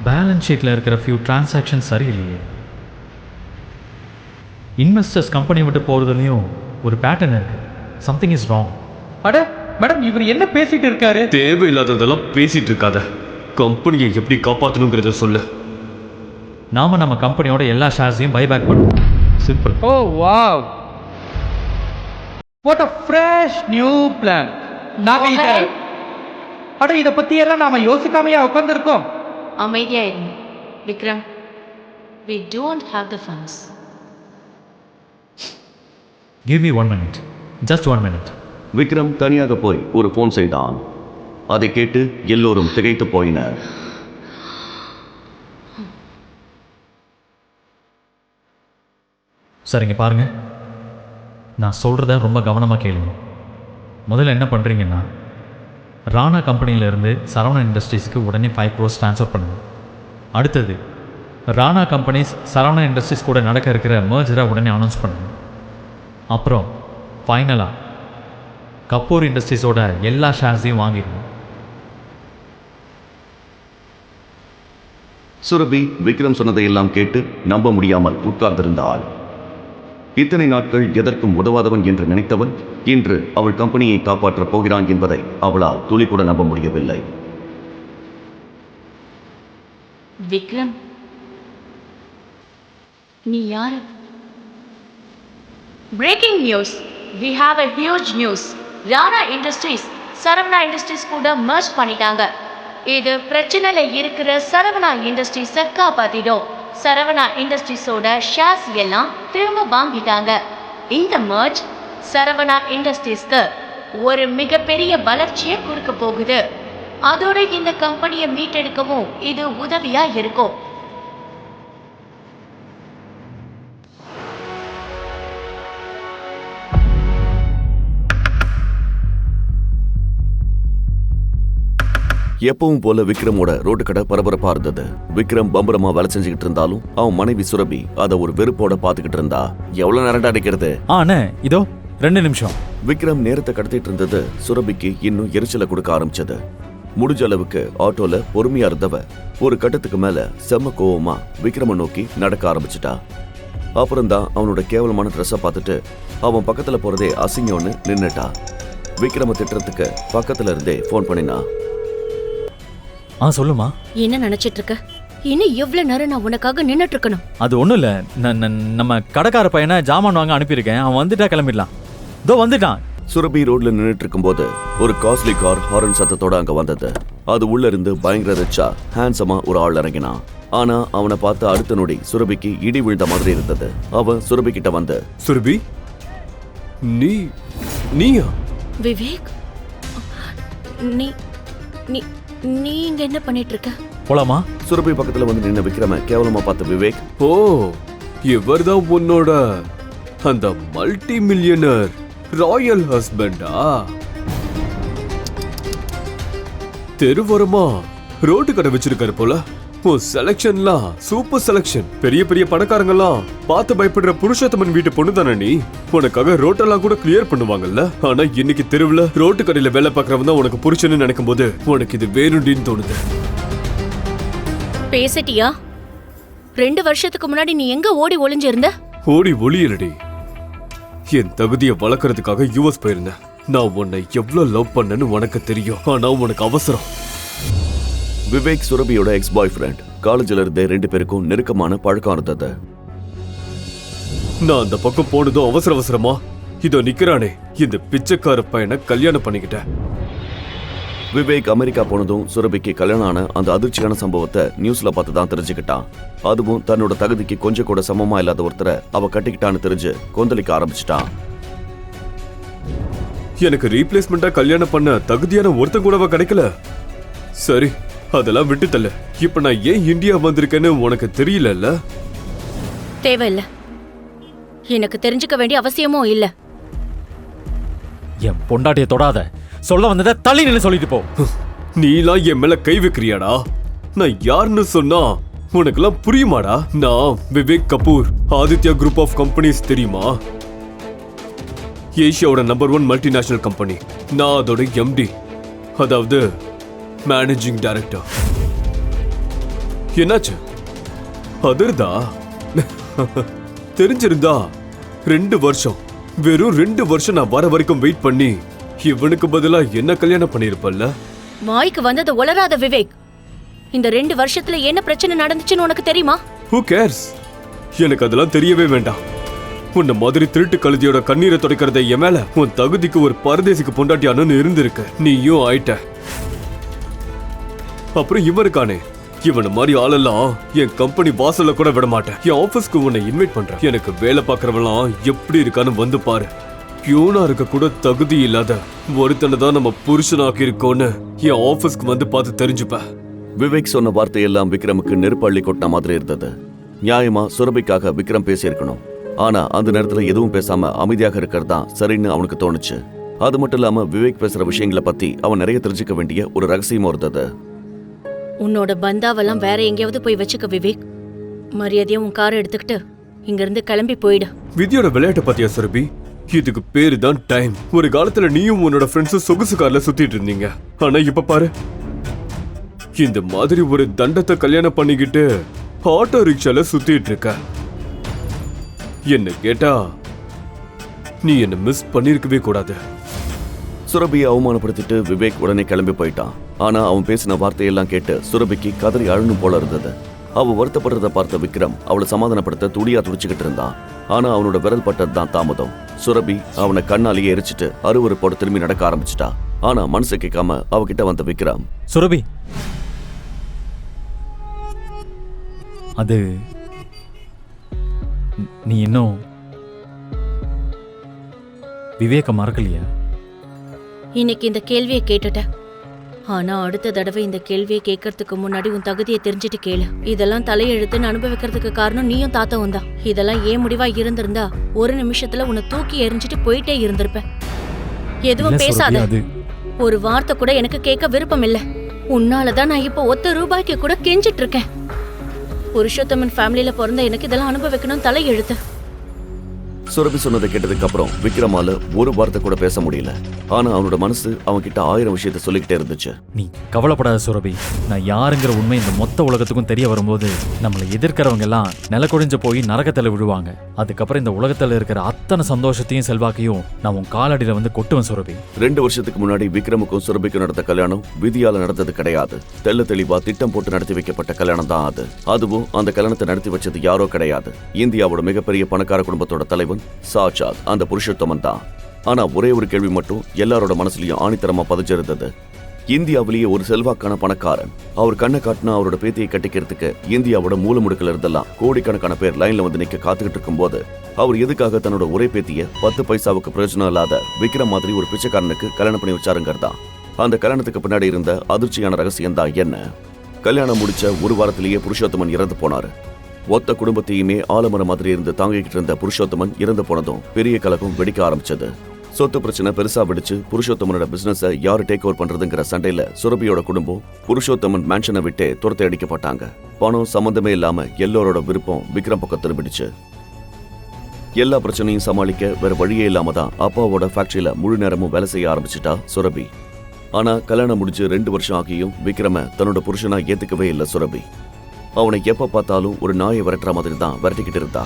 [SPEAKER 3] பேலன்ஸ் ஷீட்டில் இருக்கிற ஃபியூ டிரான்சாக்ஷன் சரியில்லையே. இன்வெஸ்டர்ஸ் கம்பெனி விட்டு போகிறதுலையும் ஒரு பேட்டர்ன் இருக்குது. Something is wrong.
[SPEAKER 8] அட மேடம், இவர் என்ன பேசிட்டு இருக்காரு?
[SPEAKER 1] தேவையில்லாததெல்லாம் பேசிட்டு இருக்காத. கம்பெனியை எப்படி காப்பாற்றணுங்கிறத சொல்லு.
[SPEAKER 3] நாம நம்ம கம்பெனியோட எல்லா ஷேர்ஸையும் பைபேக் பண்ணுவோம். Simple.
[SPEAKER 8] O wow, what a fresh new plan. அட, இதை பற்றி எல்லாம் நாம யோசிக்காமையா உட்காந்துருக்கோம்.
[SPEAKER 5] அமைதியா இருங்க Vikram. We don't have the funds.
[SPEAKER 3] Give me 1 minute. Just 1 minute.
[SPEAKER 4] Vikram தனியாக போய் ஒரு போன் செய்தான். அதை கேட்டு எல்லோரும் திகைத்து போயினர்.
[SPEAKER 3] சரிங்க, பாருங்க, நான் சொல்கிறத ரொம்ப கவனமாக கேளுங்க. முதல்ல என்ன பண்ணுறீங்கன்னா, ராணா கம்பெனியிலேருந்து சரவணன் இண்டஸ்ட்ரீஸ்க்கு உடனே 5 crores ட்ரான்ஸ்ஃபர் பண்ணுங்க. அடுத்தது, ராணா கம்பெனிஸ் சரவணன் இண்டஸ்ட்ரீஸ் கூட நடக்க இருக்கிற மர்ஜரை உடனே அனௌன்ஸ் பண்ணுங்க. அப்புறம் ஃபைனலாக கபூர் இண்டஸ்ட்ரீஸோட எல்லா ஷேர்ஸையும் வாங்கிடுங்க.
[SPEAKER 4] சுரபி விக்ரம் சொன்னதையெல்லாம் கேட்டு நம்ப முடியாமல் உட்கார்ந்திருந்தாள். இத்தனை நாட்கள் எதற்கும் உதவாதவன் என்று நினைத்தவன் இன்று அவள் கம்பெனியை காப்பாற்றப் போகிறான் என்பதை அவளால் துளி கூட நம்ப முடியவில்லை.
[SPEAKER 5] விக்ரம், நீ யாரு? Breaking news, we have a huge news. Rana industries Saravana industries கூட மர்ஜ் பண்ணிட்டாங்க. இது பிரச்சனையில இருக்கிற சரவணா இண்டஸ்ட்ரீஸை காப்பாத்திடும். சரவணா இண்டஸ்ட்ரீஸோட ஷேர்ஸ் எல்லாம் திரும்ப வாங்கிட்டாங்க. இந்த மர்ஜ் சரவணா இண்டஸ்ட்ரீஸ்க்கு ஒரு மிகப்பெரிய வளர்ச்சியை கொடுக்க போகுது. அதோட இந்த கம்பெனியை மீட்டெடுக்கவும் இது உதவியா இருக்கும்.
[SPEAKER 4] எப்பவும் போல விக்ரமோட ரோட்டு கடை பரபரப்பா இருந்தது. விக்ரம் பம்பரமா வேலை செஞ்சுக்கிட்டு இருந்தாலும் அவன் மனைவி சுரபி அதை ஒரு வெறுப்போட பாத்துக்கிட்டு இருந்தா. எவ்வளவு நேரம்டா அடிக்கிறது?
[SPEAKER 2] அண்ணே இதோ 2 நிமிஷம்.
[SPEAKER 4] விக்ரம் நேரத்தை கடத்திட்டு இருந்தது சுரபிக்கு இன்னும் எரிச்சலை கொடுக்க ஆரம்பிச்சது. முடிஞ்ச அளவுக்கு ஆட்டோல பொறுமையா இருந்தவ ஒரு கட்டத்துக்கு மேல செம்ம கோவமா விக்ரம நோக்கி நடக்க ஆரம்பிச்சிட்டா. அப்புறம்தான் அவனோட கேவலமான ட்ரெஸ்ஸை பார்த்துட்டு அவன் பக்கத்துல போறதே அசிங்கம்னு நின்னுட்டா. விக்ரம திட்டுறதுக்கு பக்கத்துல இருந்தே போன் பண்ணினா.
[SPEAKER 2] சொல்லுமா.
[SPEAKER 5] என்ன நினைச்சிட்டு இருக்க? இன்னும் எவ்வளவு நேரம் நான் உனக்காக நின்னுட்டு இருக்கணும்?
[SPEAKER 2] அது ஒண்ணும் இல்ல, நம்ம கடைக்கார பையனை ஜாமான் வாங்க அனுப்பியிருக்கேன். அவன் வந்துட்டா கிளம்பிடலாம். இதோ வந்துட்டான்.
[SPEAKER 4] சுரபி ரோட்ல நின்றுட்டு இருக்கும்போது ஒரு காஸ்ட்லி கார் ஹாரன் சத்தத்தோட அங்க வந்தது. அது உள்ள இருந்து பயங்கர ரிச்சா ஹேண்ட்ஸமா ஒரு ஆள் இறங்கினான். ஆனா அவனை பார்த்து அடுத்த நொடி சுரபிக்கு இடி விழுந்த மாதிரி இருந்தது. அவன் சுரபி கிட்ட வந்து,
[SPEAKER 1] சுரபி, நீயா?
[SPEAKER 5] விவேக், நீ நீ நீ இங்க என்ன பண்ணிட்டு இருக்க?
[SPEAKER 2] போலாமா?
[SPEAKER 4] சுரபி பக்கத்துல வந்து நின்ன விக்ரம கேவலமா பார்த்த விவேக்,
[SPEAKER 1] ஓ, இவர்தான் உன்னோட அந்த மல்டி மில்லியனர் ராயல் ஹஸ்பண்டா? தெருவோரமா ரோட்டு கடை வச்சிருக்காரு போல. உன் செலக்ஷன்லாம் சூப்பர் செலக்ஷன். பெரிய பெரிய பணக்காரங்கெல்லாம் பார்த்து பயப்படுற புருஷோத்தமன் வீட்டு பொண்ணு தானே நீ? உனக்காக ரோட்டெல்லாம் கூட கிளியர் பண்ணுவாங்கல்ல. ஆனா இன்னைக்கு தெருவுல ரோட்டு கடையில வேலை பார்க்கறவன் தான் உனக்கு புருஷன்னு நினைக்கும் போது உனக்கு இது வேணும்னு தோணுது.
[SPEAKER 5] பேசிட்டியா? 2 வருஷத்துக்கு முன்னாடி நீ எங்க ஓடி ஒளிஞ்சிருந்த?
[SPEAKER 1] ஓடி ஒளியலடி. என் தகுதியை வளர்க்கறதுக்காக யுஎஸ் போயிருந்தேன். நான் உன்னை எவ்வளவு லவ் பண்ணேன்னு உனக்கு தெரியும். ஆனா உனக்கு அவசரம்.
[SPEAKER 4] விவேக் சுரபியோட எக்ஸ் பாய் ஃப்ரெண்ட். காலேஜில் இருந்தே 2 பேருக்கும் நெருக்கமான பழக்கம் இருந்தது.
[SPEAKER 1] நான் அந்த பக்கம் போனதும் அவசரமா இதோ நிக்கிறானே இந்த பிச்சைக்கார பையனை கல்யாணம் பண்ணிக்கிட்டேன்.
[SPEAKER 4] விவேக் அமெரிக்கா போனதும் சுரபிக்கு கல்யாணம் ஆன அந்த அதிர்ச்சியான சம்பவத்தை நியூஸ்ல பார்த்து தான் தெரிஞ்சுக்கிட்டான். அதுவும் தன்னோட தகுதிக்கு கொஞ்சம் கூட சமமா இல்லாத ஒருத்தரை அவ கட்டிக்கிட்டான்னு தெரிஞ்சு கொந்தளிக்க ஆரம்பிச்சிட்டான்.
[SPEAKER 1] எனக்கு ரீப்ளேஸ்மெண்டா கல்யாணம் பண்ண தகுதியான ஒருத்தன் கூடவா கிடைக்கல? சரி, அதெல்லாம் விட்டு தள்ள. இப்ப நான் ஏன் இந்தியா வந்திருக்கேன்னு உனக்கு தெரியல?
[SPEAKER 5] தேவையில்ல. எனக்கு தெரிஞ்சுக்க வேண்டிய அவசியமும் இல்ல.
[SPEAKER 2] என் பொண்டாட்டியை தொடாத. சொல்ல வந்ததை தள்ளி நின்னு சொல்லிட்டு போ.
[SPEAKER 1] நீலாம் என் மேல கை வைக்கிறியாடா? நான் யாருன்னு சொன்னா உனக்கெல்லாம் புரியுமாடா? நான் Vivek Kapoor. Aditya group of companies தெரியுமா? ஏசியாவோட நம்பர் 1 மல்டிநேஷனல் கம்பெனி. நான் அதோட எம்டி, அதாவது மேனேஜிங் டைரக்டர். என்னாச்சு? அதிர்தா? தெரிஞ்சிருந்தா 2 வருஷம், வெறும் 2 வருஷம் நான் வர வரைக்கும் வெயிட் பண்ணி இவனுக்கு பதிலா என்ன கல்யாணம் பண்ணிருப்பல்ல?
[SPEAKER 5] வாய்க்கு வந்தது உளராத விவேக். இந்த 2 வருஷத்துல என்ன பிரச்சனை நடந்துச்சுன்னு உனக்கு தெரியுமா?
[SPEAKER 1] Who cares? எனக்கு அதெல்லாம் தெரியவே வேண்டாம். உன்ன மாதிரி திருட்டு கழுதியோட கண்ணீரை துடைக்கிறத என் மேல உன் தகுதிக்கு ஒரு பரதேசிக்கு பொண்டாட்டியானு இருந்திருக்கு. நீயும் ஆயிட்ட. அப்புறம் இவருக்கானே, இவன மாதிரி ஆளெல்லாம் என் கம்பெனி வாசல்ல கூட விட மாட்டேன். என் ஆபீஸ்க்கு உன்னை இன்வைட் பண்றேன். எனக்கு வேலை பார்க்கறவெல்லாம் எப்படி இருக்கான்னு வந்து பாரு. பியூனா இருக்க கூட தகுதி இல்லாத ஒருத்தனை தான் நம்ம புருஷனாக்கி இருக்கோன்னு என் ஆபீஸ்க்கு வந்து பார்த்து தெரிஞ்சுப்ப.
[SPEAKER 4] விவேக் சொன்ன வார்த்தையெல்லாம் விக்ரமுக்கு நெருப்பள்ளி கொட்டின மாதிரி இருந்தது. நியாயமா சுரபிக்காக விக்ரம் பேசியிருக்கணும். ஆனா அந்த நேரத்துல எதுவும் பேசாம அமைதியாக இருக்கிறது தான் சரின்னு அவனுக்கு தோணுச்சு. அது மட்டும் இல்லாம விவேக் பேசுற விஷயங்களை பத்தி அவன் நிறைய தெரிஞ்சுக்க வேண்டிய ஒரு ரகசியமும் இருந்தது.
[SPEAKER 5] உன்னோட பந்தாவெல்லாம் வேற எங்கேயாவது போய் வச்சுக்க விவேக். மரியாதையா உன் காரை எடுத்துக்கிட்டு இங்க இருந்து கிளம்பி போயிடு.
[SPEAKER 1] விதியோட விளையாட்டு பத்தியா சுரபி? இதுக்கு பேரு தான் டைம். ஒரு காலத்துல நீயும் உன்னோட ஃப்ரெண்ட்ஸும் சொகுசு கார்ல சுத்திட்டு இருந்தீங்க. ஆனா இப்ப பாரு, இந்த மாதிரி ஒரு தண்டத்தை கல்யாணம் பண்ணிக்கிட்டு ஆட்டோ ரிக்ஷால சுத்திட்டு இருக்க. என்ன கேட்டா நீ என்ன மிஸ் பண்ணிருக்கவே கூடாது.
[SPEAKER 4] சுரபியை அவமானப்படுத்திட்டு விவேக் உடனே கிளம்பி போயிட்டான். ஆனா அவன் பேசின வார்த்தையெல்லாம் கேட்டு சுரபிக்கு கதறி அழணும் போல இருந்தது. அவ வருத்தப்படுறத பார்த்த விக்ரம் அவளை சமாதானப்படுத்த துடியா துடிச்சுக்கிட்டு இருந்தான். ஆனா அவனோட விரல் பட்டது தான் தாமதம். சுரபி அவனை கண்ணாலேயே எரிச்சிட்டு அருவருப்போட திரும்பி நடக்க ஆரம்பிச்சிட்டா. ஆனா மனசை கேட்காம அவகிட்ட வந்த விக்ரம்,
[SPEAKER 2] சுரபி, அது நீ இன்னும் விவேக மறக்கலையா?
[SPEAKER 5] இன்னைக்கு இந்த கேள்வியை கேட்டுட்ட. ஆனா அடுத்த தடவை இந்த கேள்வியை கேட்கறதுக்கு முன்னாடி உன் தகுதியை தெரிஞ்சுட்டு கேளு. இதெல்லாம் தலையெழுத்துன்னு அனுபவிக்கிறதுக்கு காரணம் நீயும் தாத்தாவும் தான். இதெல்லாம் ஏன் முடிவா இருந்திருந்தா ஒரு நிமிஷத்துல உன்னை தூக்கி எறிஞ்சிட்டு போயிட்டே இருந்திருப்ப. எதுவும்
[SPEAKER 2] இல்ல
[SPEAKER 5] பேசாத.
[SPEAKER 2] சுரபி, அது
[SPEAKER 5] ஒரு வார்த்தை கூட எனக்கு கேட்க விருப்பம் இல்ல. உன்னாலதான் நான் இப்போ ₹1 கூட கெஞ்சிட்டு இருக்கேன். புருஷோத்தமன் ஃபேமிலியில பிறந்த எனக்கு இதெல்லாம் அனுபவிக்கணும் தலையெழுத்து.
[SPEAKER 4] சுரபி சொன்னதை கேட்டதுக்கு அப்புறம் விக்ரமால ஒரு வார்த்தை கூட பேச முடியல. ஆனா அவனோட மனசு அவன் கிட்ட 1000 விஷயத்த சொல்லிக்கிட்டே இருந்துச்சு.
[SPEAKER 2] நீ கவலைப்படாத சுரபி. நான் யாருங்கிற உண்மை இந்த மொத்த உலகத்துக்கும் தெரிய வரும்போது நம்மளை எதிர்க்கிறவங்க எல்லாம் நில குடிஞ்சு போய் நரகத்துல விழுவாங்க. அதுக்கப்புறம் இந்த உலகத்துல இருக்கிற அத்தனை சந்தோஷத்தையும் செல்வாக்கையும் நான் உன் காலடியில வந்து கொட்டுவேன் சுரபி.
[SPEAKER 4] 2 வருஷத்துக்கு முன்னாடி விக்ரமுக்கும் சுரபிக்கும் நடந்த கல்யாணம் விதியால நடந்தது கிடையாது. தெள்ள தெளிவா திட்டம் போட்டு நடத்தி வைக்கப்பட்ட கல்யாணம் தான் அது. அதுவும் அந்த கல்யாணத்தை நடத்தி வச்சது யாரோ கிடையாது. இந்தியாவோட மிகப்பெரிய பணக்கார குடும்பத்தோட தலைவன் சாட்சாத் அந்த புருஷோத்தமன் தான். ஆனா ஒரே ஒரு கேள்வி மட்டும் எல்லாரோட மனசுலயும் ஆணித்தரமா பதிஞ்சிருந்தது. இந்தியாவிலேயே ஒரு செல்வாக்கான பணக்காரன், அவர் கண்ணை காட்டினா அவரோட பேத்தியை கட்டிக்கிறதுக்கு இந்தியாவோட மூல முடுக்கல இருந்தெல்லாம் கோடிக்கணக்கான பேர் லைன்ல வந்து நிக்க காத்துக்கிட்டு இருக்கும் போது அவர் எதுக்காக தன்னோட ஒரே பேத்திய 10 பைசாவுக்கு பிரயோஜனம் இல்லாத விக்ரம் மாதிரி ஒரு பிச்சைக்காரனுக்கு கல்யாணம் பண்ணி வச்சாருங்கிறதா. அந்த கல்யாணத்துக்கு பின்னாடி இருந்த அதிர்ச்சியான ரகசியம் தான் என்ன? கல்யாணம் முடிச்ச ஒரு வாரத்திலேயே புருஷோத்தமன் இறந்து போனாரு. ஒத்த குடும்பத்தையுமே ஆலமரம் மாதிரி இருந்து தாங்கிக்கிட்டு இருந்த புருஷோத்தமன் இறந்து போனதும் பெரிய கலகம் வெடிக்க ஆரம்பிச்சது. சொத்து பிரச்சனை பெருசா வெடிச்சு புருஷோத்தமனோட பிசினஸை யாரு டேக் ஓவர் பண்றதுங்கிற சண்டையில சுரபியோட குடும்பம் புருஷோத்தமன் மேன்ஷனை விட்டு துரத்தை அடிக்கப்பட்டாங்க. பணம் சம்பந்தமே இல்லாம எல்லோரோட விருப்பம் விக்ரம் பக்கம் திரும்பிடுச்சு. எல்லா பிரச்சனையும் சமாளிக்க வேற வழியே இல்லாம தான் அப்பாவோட ஃபேக்டரியில முழு நேரமும் வேலை செய்ய ஆரம்பிச்சிட்டா சுரபி. ஆனா கல்யாணம் முடிஞ்சு 2 வருஷம் ஆகியும் விக்ரம தன்னோட புருஷனா ஏத்துக்கவே இல்லை சுரபி. அவனை எப்ப பார்த்தாலும் ஒரு நாயை விரட்டுற மாதிரி தான் விரட்டிக்கிட்டு இருந்தா.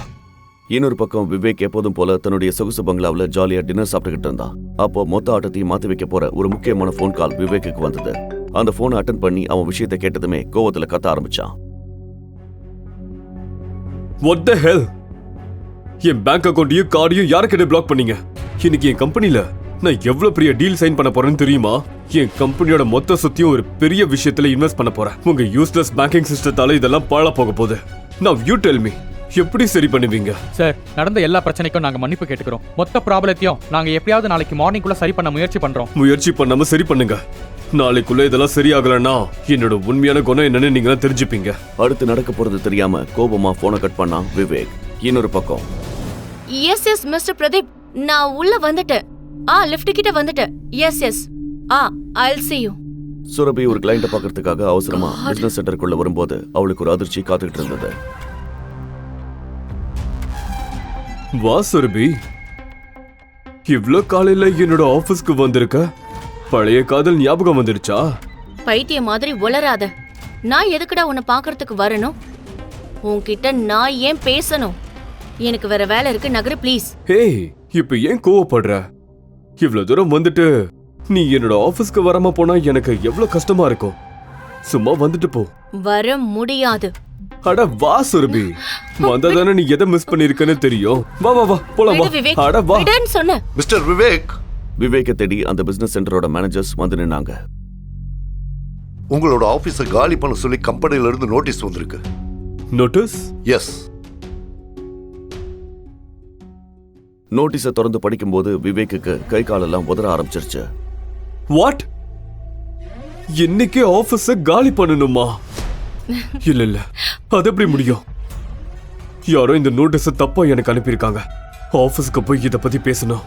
[SPEAKER 4] இன்னொரு பக்கம் விவேக் எப்போதும் போல தன்னுடைய சொகுசு பங்களாவில் ஜாலியா டின்னர் சாப்பிட்டுக்கிட்டு இருந்தான். அப்போ மொத்த ஆட்டத்தையும் மாத்தி வைக்க போற ஒரு முக்கியமான போன் கால் விவேக்கு வந்தது. அந்த போனை அட்டன் பண்ணி அவன் விஷயத்தை கேட்டதுமே கோவத்துல கத்த ஆரம்பிச்சான்.
[SPEAKER 1] What the hell? என் பேங்க் அக்கௌண்ட்டையும் கார்டையும் யாருக்கிட்ட பிளாக் பண்ணீங்க? இன்னைக்கு என் கம்பெனில நான் எவ்வளவு பெரிய டீல் சைன் பண்ண போறேன்னு தெரியுமா? என் கம்பெனியோட மொத்த சொத்தையும் ஒரு பெரிய விஷயத்துல இன்வெஸ்ட் பண்ண போறேன். உங்க யூஸ்லெஸ் பேங்கிங் சிஸ்டத்தால இதெல்லாம் பாழா போக போகுது. Now you tell me, எப்படி சரி பண்ணுவீங்க?
[SPEAKER 8] சார், நடந்த எல்லா பிரச்சனைக்கும் நாங்க மன்னிப்பு கேட்டுக்கிறோம். மொத்த ப்ராப்ளத்தையும் நாங்க எப்படியாவது நாளைக்கு மார்னிங்குள்ள சரி பண்ண முயற்சி பண்றோம்.
[SPEAKER 1] முயற்சி பண்ணாம சரி பண்ணுங்க. நாளைக்குள்ள இதெல்லாம் சரியாகலன்னா என்னோட உண்மையான குணம் என்னன்னு நீங்க தெரிஞ்சுப்பீங்க.
[SPEAKER 4] அடுத்து நடக்க போறது தெரியாம கோபமா போனை கட் பண்ணான் விவேக். இன்னொரு பக்கம்,
[SPEAKER 5] எஸ் மிஸ்டர் பிரதீப், நான் உள்ள வந்துட்டேன். லிஃப்ட் கிட்ட வந்துட்டேன். S I'll see you.
[SPEAKER 4] Surabhi ஒரு கிளைண்ட பாக்குறதுக்காக அவசரமா பிசினஸ் சென்டருக்குள்ள வரும்போது அவளுக்கு ஒரு அதிர்ச்சி காத்துக்கிட்டு இருந்தது.
[SPEAKER 1] வா சுரபி, இவ்ளோ காலையில என்னோட ஆபீஸ்க்கு வந்திருக்க. பழைய காதல் ஞாபகம் வந்துடுச்சா?
[SPEAKER 5] பைத்திய மாதிரி உளராத. நான் எதுக்குடா உன்னை பாக்குறதுக்கு வரணும்? உன்கிட்ட நான் ஏன் பேசணும்? எனக்கு வேற வேலை இருக்கு, நகரு ப்ளீஸ்.
[SPEAKER 1] ஹே, இப்ப ஏன் கோவப்படுற? இவ்ளோ தூரம் வந்துட்டு நீ என்னோட ஆபீஸ்க்கு வராம போனா எனக்கு எவ்வளவு கஷ்டமா இருக்கும். சும்மா வந்துட்டு போ.
[SPEAKER 5] வர முடியாது.
[SPEAKER 1] அட வா சுரபி, வந்ததானே நீ எதை மிஸ் பண்ணிருக்கன்னு தெரியும். வா வா வா போலாம் வா. அட வா.
[SPEAKER 5] விடுன்னு சொன்ன.
[SPEAKER 6] மிஸ்டர் விவேக்,
[SPEAKER 4] விவேக்கை தேடி அந்த பிசினஸ் சென்டரோட மேனேஜர்ஸ் வந்து நின்னாங்க.
[SPEAKER 6] உங்களோட ஆபீஸை காலி பண்ண சொல்லி கம்பெனில இருந்து நோட்டீஸ் வந்திருக்கு.
[SPEAKER 1] நோட்டீஸ்?
[SPEAKER 6] எஸ்.
[SPEAKER 4] நோட்டீஸை திறந்து படிக்கும்போது விவேக்குக்கு கை காலெல்லாம் உதற ஆரம்பிச்சிருச்சு.
[SPEAKER 1] வாட்? இன்னைக்கே ஆபீஸ காலி பண்ணணுமா? இல்ல இல்ல, அது எப்படி முடியும்? யாரோ இந்த நோட்டீஸ தப்பா எனக்கு அனுப்பியிருக்காங்க. ஆபீஸ்க்கு போய் இத பத்தி பேசணும்.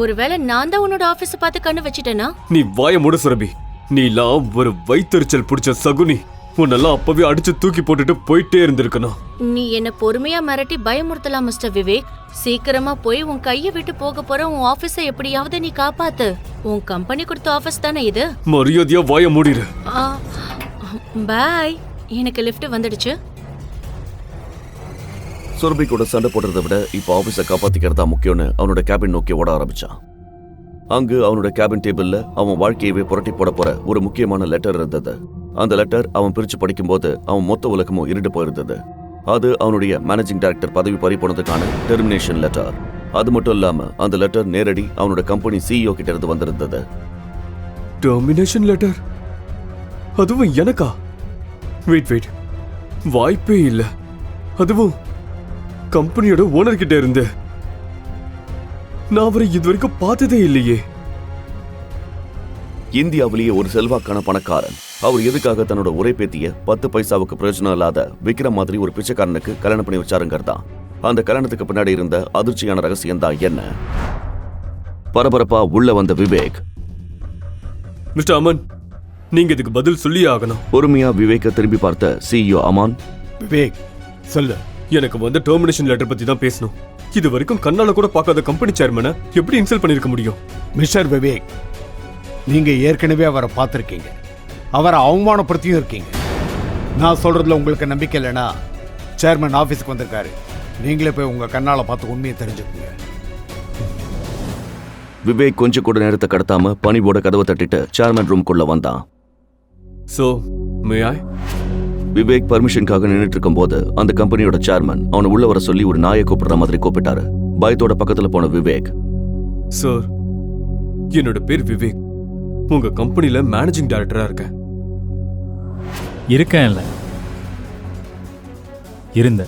[SPEAKER 5] ஒருவேளை நான் தான் உன்னோட ஆபீஸ் பார்த்து கண்ணு வச்சிட்டேனா?
[SPEAKER 1] நீ வாய மூடு சுரபி. நீலாம் ஒரு வயித்தெரிச்சல் பிடிச்ச சகுனி. உன்னெல்லாம் அப்பவே அடிச்சு தூக்கி போட்டுட்டு போயிட்டே இருந்திருக்கணும்.
[SPEAKER 5] நீ என்ன பொறுமையா மிரட்டி பயமுறுத்தலாம் மிஸ்டர் விவேக். சீக்கிரமா போய் உன் கையை விட்டு போக போற உன் ஆபீஸை எப்படியாவது நீ காப்பாத்து. உன் கம்பெனி கொடுத்த ஆபீஸ் தானே இது.
[SPEAKER 1] மரியாதையா வாய மூடிடு.
[SPEAKER 5] பாய். எனக்கு லிஃப்ட் வந்துடுச்சு.
[SPEAKER 4] சுரபி கூட சண்டை போடுறதை விட இப்போ ஆபீஸை காப்பாத்திக்கிறதா முக்கியம்னு அவனோட கேபின் நோக்கி ஓட ஆரம்பிச்சான். அங்கு அவனோட கேபின் டேபிள்ல அவன் வாழ்க்கையவே புரட்டி போட போற ஒரு முக்கியமான லெட்டர் இருந்தது. அந்த லெட்டர் அவன் பிரிச்சு படிக்கும்போது அவன் மொத்த உலகமும் இருண்டு போயிருந்தது. அது அவனுடைய மேனேஜிங் டைரக்டர் பதவி பறி போனதுக்கான டெர்மினேஷன் லெட்டர். அது மட்டும் இல்லாம அந்த லெட்டர் நேரடி அவனோட கம்பெனி சிஇஓ கிட்ட இருந்து வந்திருந்தது.
[SPEAKER 1] Termination letter? அதுவும் எனக்கா? வெயிட், வாய்ப்பே இல்ல. அதுவும் கம்பெனியோட ஓனர் கிட்ட இருந்து. நான் அவரை இதுவரைக்கும் பார்த்ததே இல்லையே.
[SPEAKER 4] இந்தியாவிலேயே ஒரு செல்வாக்கான பணக்காரன். அவர் எதுக்காக தன்னோட ஒரே பேத்திய 10 பைசாவுக்கு பிரயோஜனம் இல்லாத விக்ரம் மாதிரி ஒரு பிச்சைக்காரனுக்கு கல்யாணம் பண்ணி வச்சாருங்கிறதா அந்த கல்யாணத்துக்கு பின்னாடி இருந்த அதிர்ச்சியான ரகசியம் தான் என்ன? பரபரப்பா உள்ள வந்த விவேக்.
[SPEAKER 1] மிஸ்டர் அமன், நீங்க இதுக்கு பதில் சொல்லியே ஆகணும்.
[SPEAKER 4] பொறுமையா விவேக்க திரும்பி பார்த்த சிஇஓ அமான்.
[SPEAKER 1] விவேக் சொல்லு. எனக்கு வந்து டெர்மினேஷன் லெட்டர் பத்தி தான் பேசணும். இது வரைக்கும் கண்ணால கூட பார்க்காத கம்பெனி சேர்மனை எப்படி இன்சல்ட் பண்ணிருக்க முடியும்?
[SPEAKER 10] மிஸ்டர் விவேக், நீங்க ஏற்கனவே அவரை பார்த்துருக்கீங்க, அவரை அவமானப்படுத்தியும் இருக்கீங்க. நான் சொல்றதுல உங்களுக்கு நம்பிக்கை இல்லைன்னா சேர்மன் ஆஃபீஸுக்கு வந்திருக்காரு. நீங்களே போய் உங்க கண்ணால பார்த்து உண்மையை தெரிஞ்சுக்கோங்க.
[SPEAKER 4] விவேக் கொஞ்சம் கூட நேரத்தை கடத்தாம பணிவோட கதவை தட்டிட்டு சேர்மன் ரூம்குள்ள வந்தான்.
[SPEAKER 1] சோ மே ஐ?
[SPEAKER 4] விவேக் பர்மிஷனுக்காக நின்றுட்டு இருக்கும் போது அந்த கம்பெனியோட சேர்மன் அவனை உள்ள வர சொல்லி ஒரு நாயை கூப்பிடுற மாதிரி கூப்பிட்டாரு. பயத்தோட பக்கத்துல போன விவேக்.
[SPEAKER 1] சார், என்னோட பேர் விவேக். உங்க கம்பெனில மேனேஜிங் டைரக்டரா இருக்கேன்.
[SPEAKER 2] இருக்கேன்ல, இருந்த.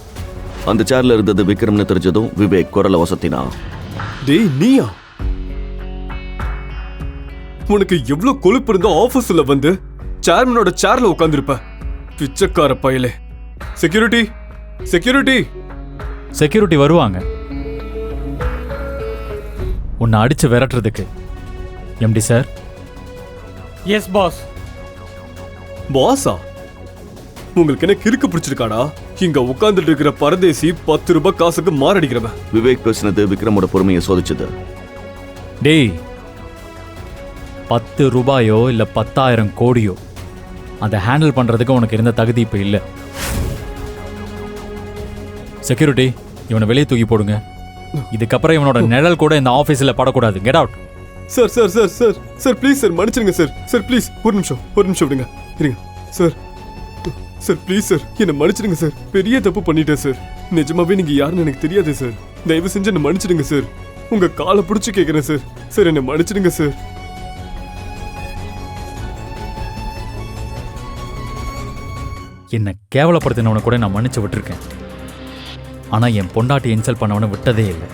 [SPEAKER 4] அந்த சேர்ல இருந்தது விக்ரம்னு தெரிஞ்சதும் விவேக் குரலை வசத்தினான்.
[SPEAKER 1] டேய் நீயா? உனக்கு எவ்வளவு கொழுப்பு இருந்தா ஆபீஸ்ல வந்து சேர்மனோட சேர்ல உட்கார்ந்திருப்ப? பிச்சைக்கார பயலே. Security, security.
[SPEAKER 2] செக்யூரிட்டி வருவாங்க உன்னை அடிச்சு விரட்டுறதுக்கு. MD sir.
[SPEAKER 8] Yes boss.
[SPEAKER 1] பாஸா? உங்களுக்கு என்ன கிறுக்கு பிடிச்சிருக்காடா? இங்க உட்கார்ந்துட்டு இருக்கிற பரதேசி 10 ரூபாய் காசுக்கு மாரடிக்கிறவன்.
[SPEAKER 4] விவேக் பேசினது விக்ரமோட பொறுமையை சோதிச்சது.
[SPEAKER 2] டேய், 10 ரூபாயோ இல்ல 10,000 கோடியோ அதை ஹேண்டில் பண்றதுக்கு உனக்கு இருந்த தகுதி இப்ப இல்ல. செக்யூரிட்டி, இவனை வெளியே தூக்கி போடுங்க. இதுக்கப்புறம் இவனோட நிழல் கூட இந்த ஆபீஸ்ல படக்கூடாது. Get out.
[SPEAKER 1] Sir sir sir sir sir please sir, மன்னிச்சிருங்க சார். சார் ப்ளீஸ் ஒரு நிமிஷம் விடுங்க. இருங்க சார். சார் ப்ளீஸ் சார், என்னை மன்னிச்சிடுங்க சார். பெரிய தப்பு பண்ணிட்டேன் சார். நிஜமாவே நீங்க யாருன்னு எனக்கு தெரியாது சார். தயவு செஞ்சு என்னை மன்னிச்சிடுங்க சார். உங்க காலை பிடிச்சி கேட்கிறேன் சார். சார் என்னை மன்னிச்சிடுங்க சார்.
[SPEAKER 2] என்னை கேவலப்படுத்தினவனை கூட நான் மன்னிச்சு விட்டுருக்கேன். ஆனா என் பொண்டாட்டி இன்சல்ட் பண்ணவனை விட்டதே இல்லை.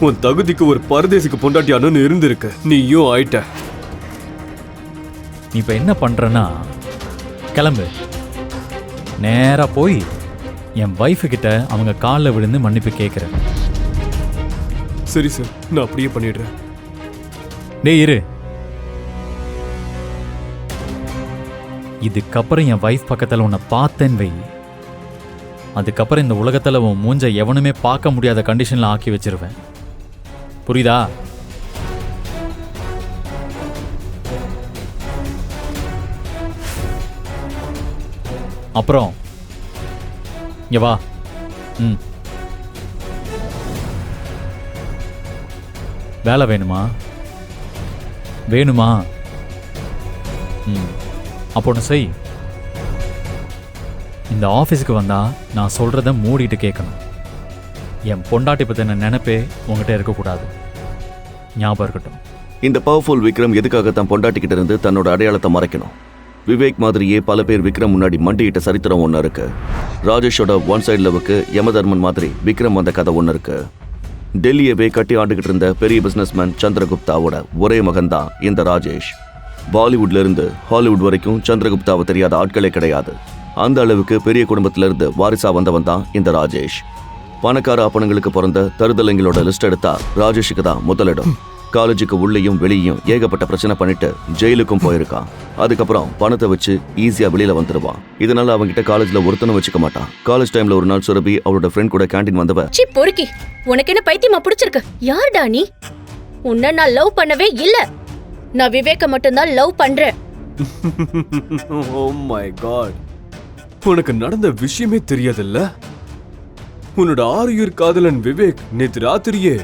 [SPEAKER 1] உன் தகுதிக்கு ஒரு பரதேசிக்கு பொண்டாட்டியானு இருந்திருக்கு. நீயும் ஆயிட்ட.
[SPEAKER 2] நீ இப்ப என்ன பண்றன்னா, கிளம்பு. நேரா போய் என் வைஃபு கிட்ட அவங்க காலில் விழுந்து மன்னிப்பு கேட்கிறேன்.
[SPEAKER 1] சரி சார், நான் அப்படியே பண்ணிடுறேன்.
[SPEAKER 2] டேய் இரு. இதுக்கப்புறம் என் வைஃப் பக்கத்தில் உன்னை பார்த்தேன்னு வை, அதுக்கப்புறம் இந்த உலகத்தில் உன் மூஞ்ச எவனுமே பார்க்க முடியாத கண்டிஷனில் ஆக்கி வச்சிருவேன். புரியுதா? அப்புறம் இங்க வா. வேலை வேணுமா? அப்போ ஒன்று செய். இந்த ஆஃபீஸுக்கு வந்தா நான் சொல்றத மூடிட்டு கேட்கணும். என் பொண்டாட்டி பத்தின நினைப்பே உங்ககிட்ட இருக்கக்கூடாது. ஞாபகம் இருக்கட்டும்.
[SPEAKER 4] இந்த பவர்ஃபுல் விக்ரம் எதுக்காக தான் பொண்டாட்டிக்கிட்ட இருந்து தன்னோட அடையாளத்தை மறைக்கணும்? விவேக் மாதிரியே பல பேர் விக்ரம் முன்னாடி மண்டியிட்ட சரித்திரம் ஒன்று இருக்கு. ராஜேஷோட ஒன் சைடு லவுக்கு யமதர்மன் மாதிரி விக்ரம் வந்த கதை ஒன்று இருக்கு. டெல்லியவே கட்டி ஆண்டுகிட்டு இருந்த பெரிய பிசினஸ்மேன் சந்திரகுப்தாவோட ஒரே மகன் தான் இந்த ராஜேஷ். பாலிவுட்ல இருந்து ஹாலிவுட் வரைக்கும் சந்திரகுப்தாவை தெரியாத ஆட்களே கிடையாது. அந்த அளவுக்கு பெரிய குடும்பத்தில இருந்து வாரிசா வந்தவன் தான் இந்த ராஜேஷ். பணக்கார அப்பனங்களுக்கு பிறந்த தருதலைங்களோட லிஸ்ட் எடுத்தா ராஜேஷுக்கு தான் முதலிடம். காலேஜுக்கு உள்ளேயும் வெளியும் ஏகப்பட்ட பிரச்சனை பண்ணிட்டு ஜெயிலுக்கும் போயிருக்கான். அதுக்கப்புறம் பணத்தை வச்சு ஈஸியா வெளியில வந்துருவான். இதனால அவங்கிட்ட காலேஜ்ல ஒருத்தனும் வச்சுக்க மாட்டான். காலேஜ் டைம்ல ஒரு நாள் சுரபி அவளோட ஃப்ரெண்ட் கூட கேண்டீன் வந்தவ.
[SPEAKER 7] சி பொறுக்கி, உனக்கு என்ன பைத்தியமா பிடிச்சிருக்கு? யார்டா நீ? உன்னை நான் லவ் பண்ணவே இல்ல. நான் விவேக்க மட்டும்தான் லவ் பண்றேன்.
[SPEAKER 1] ஓ மை காட், உனக்கு நடந்த விஷயமே தெரியாதுல்ல? உன்னோட ஆறுயிர் காதலன் விவேக் நேத்து ராத்திரியே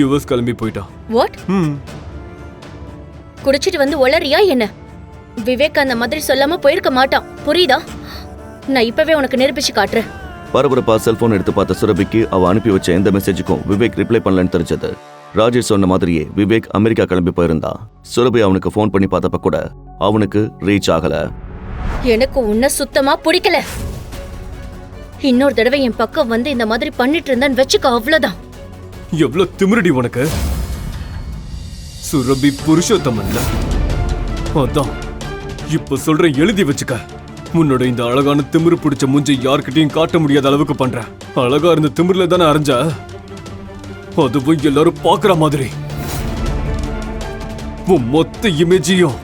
[SPEAKER 1] யுஎஸ் கிளம்பி போயிட்டான்.
[SPEAKER 7] வாட்? குடிச்சிட்டு வந்து ஒளறியா என்ன? விவேக் அந்த மாதிரி சொல்லாம போயிருக்க மாட்டான், புரியுதா? நான் இப்பவே உனக்கு நிரூபிச்சு காட்டுறேன்.
[SPEAKER 4] பரபரப்பா செல்போன் எடுத்து பார்த்த சுரபிக்கு அவ அனுப்பி வச்ச எந்த மெசேஜுக்கும் விவேக் ரிப்ளை பண்ணலன்னு தெரிஞ்சது. ராஜேஷ் சொன்ன மாதிரியே விவேக் அமெரிக்கா கிளம்பி போயிருந்தா. சுரபி அவனுக்கு ஃபோன் பண்ணி பார்த்தப்ப கூட அவனுக்கு ரீச் ஆகல.
[SPEAKER 7] எனக்கு உன்னை சுத்தமா பிடிக்கல. இன்னொரு தடவை என் பக்கம் வந்து இந்த மாதிரி பண்ணிட்டு இருந்தான்னு வச்சுக்க, அவ்வளவுதான்.
[SPEAKER 1] எவ்வளவு திமிரடி உனக்கு. சுரபி புருஷோத்தமன்ல. அதான் இப்ப சொல்றேன், எழுதி வச்சுக்க. உன்னோட இந்த அழகான திமிரு பிடிச்ச மூஞ்சை யார்கிட்டயும் காட்ட முடியாத அளவுக்கு பண்ற. அழகா இருந்த திமிர்ல தானே அரைஞ்ச, அதுவும் எல்லாரும் பாக்குற மாதிரி. உன் மொத்த இமேஜையும்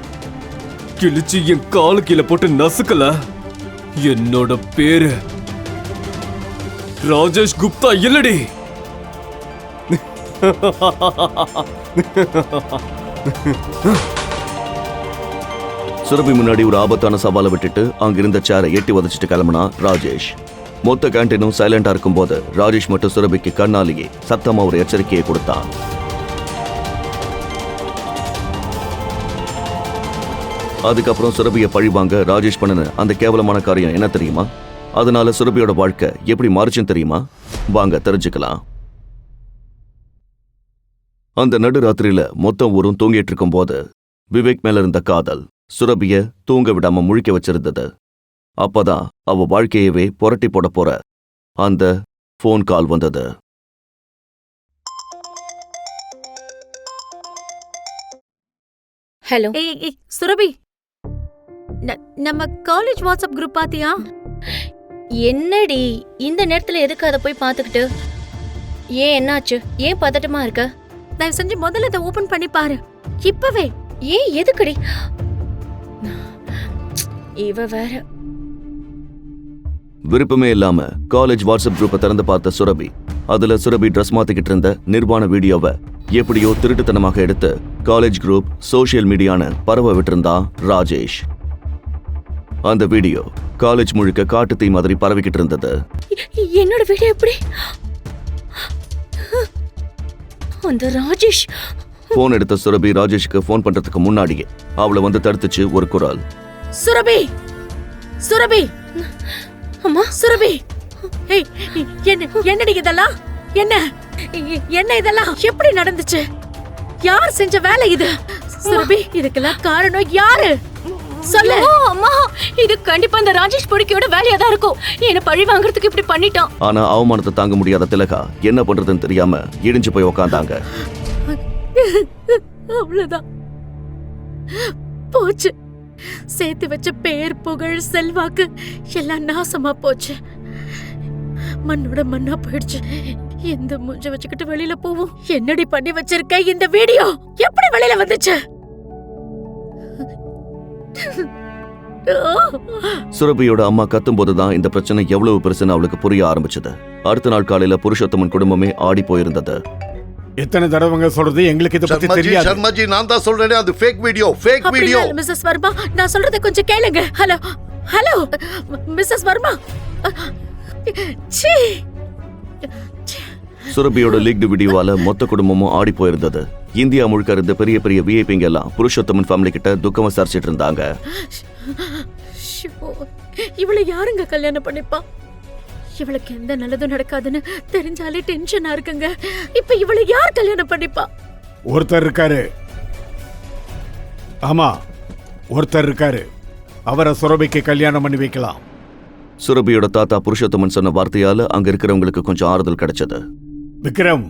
[SPEAKER 1] கிழிச்சு என் காலு கீழே போட்டு நசுக்கல. என்னோட பேரு ராஜேஷ் குப்தா இல்லடி.
[SPEAKER 4] சுரபி முன்னாடி ஒரு ஆபத்தான சவாலை விட்டுட்டு அங்கிருந்த சேரை எட்டி உதச்சிட்டு கிளம்புனா ராஜேஷ். மொத்த கேண்டீனும் சைலண்டா இருக்கும்போது ராஜேஷ் மட்டும் சுரபிக்கு கண்ணாலேயே சத்தமா ஒரு எச்சரிக்கையை கொடுத்தான். அதுக்கப்புறம் சுரபியை பழிவாங்க ராஜேஷ் பண்ணின அந்த கேவலமான காரியம் என்ன தெரியுமா? அதனால சுரபியோட வாழ்க்கை எப்படி மாறுச்சுன்னு தெரியுமா? வாங்க தெரிஞ்சுக்கலாம். அந்த நடுராத்திரியில மொத்தம் ஊரும் தூங்கிட்டு இருக்கும் போது விவேக் மேல இருந்த காதல் சுரபிய தூங்க விடாம முழிக்க வச்சிருந்தது. அப்பதான் அவ வாழ்க்கையவே புரட்டி போட போற அந்த போன் கால் வந்தது.
[SPEAKER 7] ஹலோ.
[SPEAKER 11] ஏய் சுரபி, நம்ம காலேஜ் வாட்ஸ்அப் குரூப் பாத்தியா?
[SPEAKER 7] என்னடி இந்த நேரத்துல எதுக்கு அதை போய் பார்த்துக்கிட்டு? ஏன் என்னாச்சு? ஏன் பதட்டமா இருக்க?
[SPEAKER 11] தயவு செஞ்சு முதல்ல இதை ஓபன் பண்ணி பாரு, இப்பவே.
[SPEAKER 7] ஏன் எதுக்குடி? இவ வேற.
[SPEAKER 4] விருப்பமே இல்லாம காலேஜ் வாட்ஸ்அப் குரூப்பை திறந்து பார்த்த சுரபி அதுல சுரபி ட்ரெஸ் மாத்திக்கிட்டு இருந்த நிர்வாண வீடியோவை எப்படியோ திருட்டுத்தனமாக எடுத்து காலேஜ் குரூப் சோசியல் மீடியான பரவ விட்டிருந்தா ராஜேஷ். அந்த வீடியோ காலேஜ் முழுக்க காட்டு தீ மாதிரி பரவிக்கிட்டு இருந்தது.
[SPEAKER 7] என்னோட வீடியோ எப்படி? அந்த ராஜேஷ்
[SPEAKER 4] போன் எடுத்த சுரபி ராஜேஷ்க்கு போன் பண்றதுக்கு முன்னாடியே அவளை வந்து தடுத்துச்சு ஒரு குரல்.
[SPEAKER 11] சுரபி, சுரபி,
[SPEAKER 7] அம்மா
[SPEAKER 11] சுரபி. ஏய், என்னடி இதெல்லாம்? என்ன இதெல்லாம்? எப்படி நடந்துச்சு? யார் செஞ்ச வேலை இது? சுரபி, இதுக்கெல்லாம் காரணம் யாரு? சொல்லு.
[SPEAKER 7] அம்மா, இது கண்டிப்பா இந்த ராஜேஷ் பொடிக்கையோட வேலையா தான் இருக்கும். என்ன பழி வாங்குறதுக்கு இப்படி பண்ணிட்டான்.
[SPEAKER 4] ஆனா அவமானத்தை தாங்க முடியாத திலகா என்ன பண்றதுன்னு தெரியாம இடிஞ்சு போய் உக்காந்தாங்க.
[SPEAKER 11] அவ்வளவுதான், போச்சு. சேர்த்து வச்ச பேர், புகழ், செல்வாக்கு எல்லாம் நாசமா போச்சு. மண்ணோட மண்ணா போயிடுச்சு. எந்த மூஞ்ச வச்சுக்கிட்டு வெளியில போவோம்? என்னடி பண்ணி வச்சிருக்க? இந்த வீடியோ எப்படி வெளியில வந்துச்சு?
[SPEAKER 4] சுரபியோட அம்மா கத்தும் போதுதான் இந்த பிரச்சனை எவ்வளவு பெருசுன்னு அவளுக்கு புரிய ஆரம்பிச்சது. அடுத்த நாள் காலையில புருஷோத்தமன் குடும்பமே ஆடி போயிருந்தது.
[SPEAKER 10] எத்தனை தடவைங்க சொல்றது, எங்களுக்கு இத பத்தி தெரியாது.
[SPEAKER 6] சர்மாஜி, நான் தான் சொல்றேனே, அது fake video, fake video.
[SPEAKER 11] Mrs Varma, நான் சொல்றத கொஞ்சம் கேளுங்க. Hello hello Mrs Varma.
[SPEAKER 4] சுரபியோட லீக்டு வீடியோவால மொத்த குடும்பமும் ஆடி போயிருந்தது. இந்தியா முழுக்க இருந்த பெரிய பெரிய விஐபிங்க எல்லாம் புருஷோத்தமன் ஃபேமிலி கிட்ட துக்கம் விசாரிச்சிட்டு இருந்தாங்க.
[SPEAKER 11] இவளை யாருங்க கல்யாணம் பண்ணிப்பா? இவளுக்கு எந்த நல்லதும் நடக்காதுன்னு தெரிஞ்சாலே டென்ஷனா இருக்குங்க. இப்ப இவளை யார் கல்யாணம் பண்ணிப்பா?
[SPEAKER 10] ஒருத்தர் இருக்காரு. ஆமா, ஒருத்தர் இருக்காரு. அவரை சுரபிக்கு கல்யாணம் பண்ணி வைக்கலாம்.
[SPEAKER 4] சுரபியோட தாத்தா புருஷோத்தமன் சொன்ன வார்த்தையால அங்க இருக்கிறவங்களுக்கு கொஞ்சம் ஆறுதல் கிடைச்சது.
[SPEAKER 10] விக்ரம்.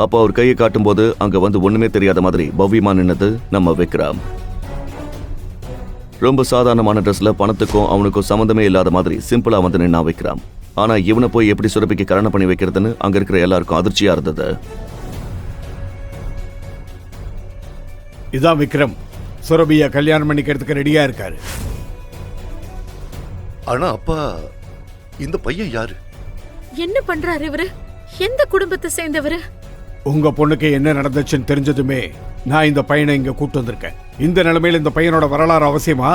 [SPEAKER 4] அப்ப அவர் கையை காட்டும் போது அங்க வந்து ஒண்ணுமே தெரியாத மாதிரி பவ்யமா நின்னது நம்ம விக்ரம். ரொம்ப சாதாரணமான ட்ரெஸ்ல பணத்துக்கும் அவனுக்கும் சம்மந்தமே இல்லாத மாதிரி சிம்பிளா வந்து நின்னா விக்ரம். ஆனா இவனை போய் எப்படி சுரபிக்கு கல்யாணம் பண்ணி வைக்கிறதுன்னு அங்க இருக்கிற எல்லாருக்கும் அதிர்ச்சியா இருந்தது.
[SPEAKER 10] இதான் விக்ரம் சுரபிய கல்யாணம் பண்ணிக்கிறதுக்கு ரெடியா இருக்காரு.
[SPEAKER 6] ஆனா அப்பா, இந்த பையன் யாரு?
[SPEAKER 11] என்ன பண்றாரு இவரு? எந்த குடும்பத்தை சேர்ந்தவரு?
[SPEAKER 10] உங்க பொண்ணுக்கு என்ன நடந்துச்சுன்னு தெரிஞ்சதுமே நான் இந்த பையனை இங்க கூட்டு வந்திருக்கேன். இந்த நிலைமையில இந்த பையனோட வரலாறு அவசியமா?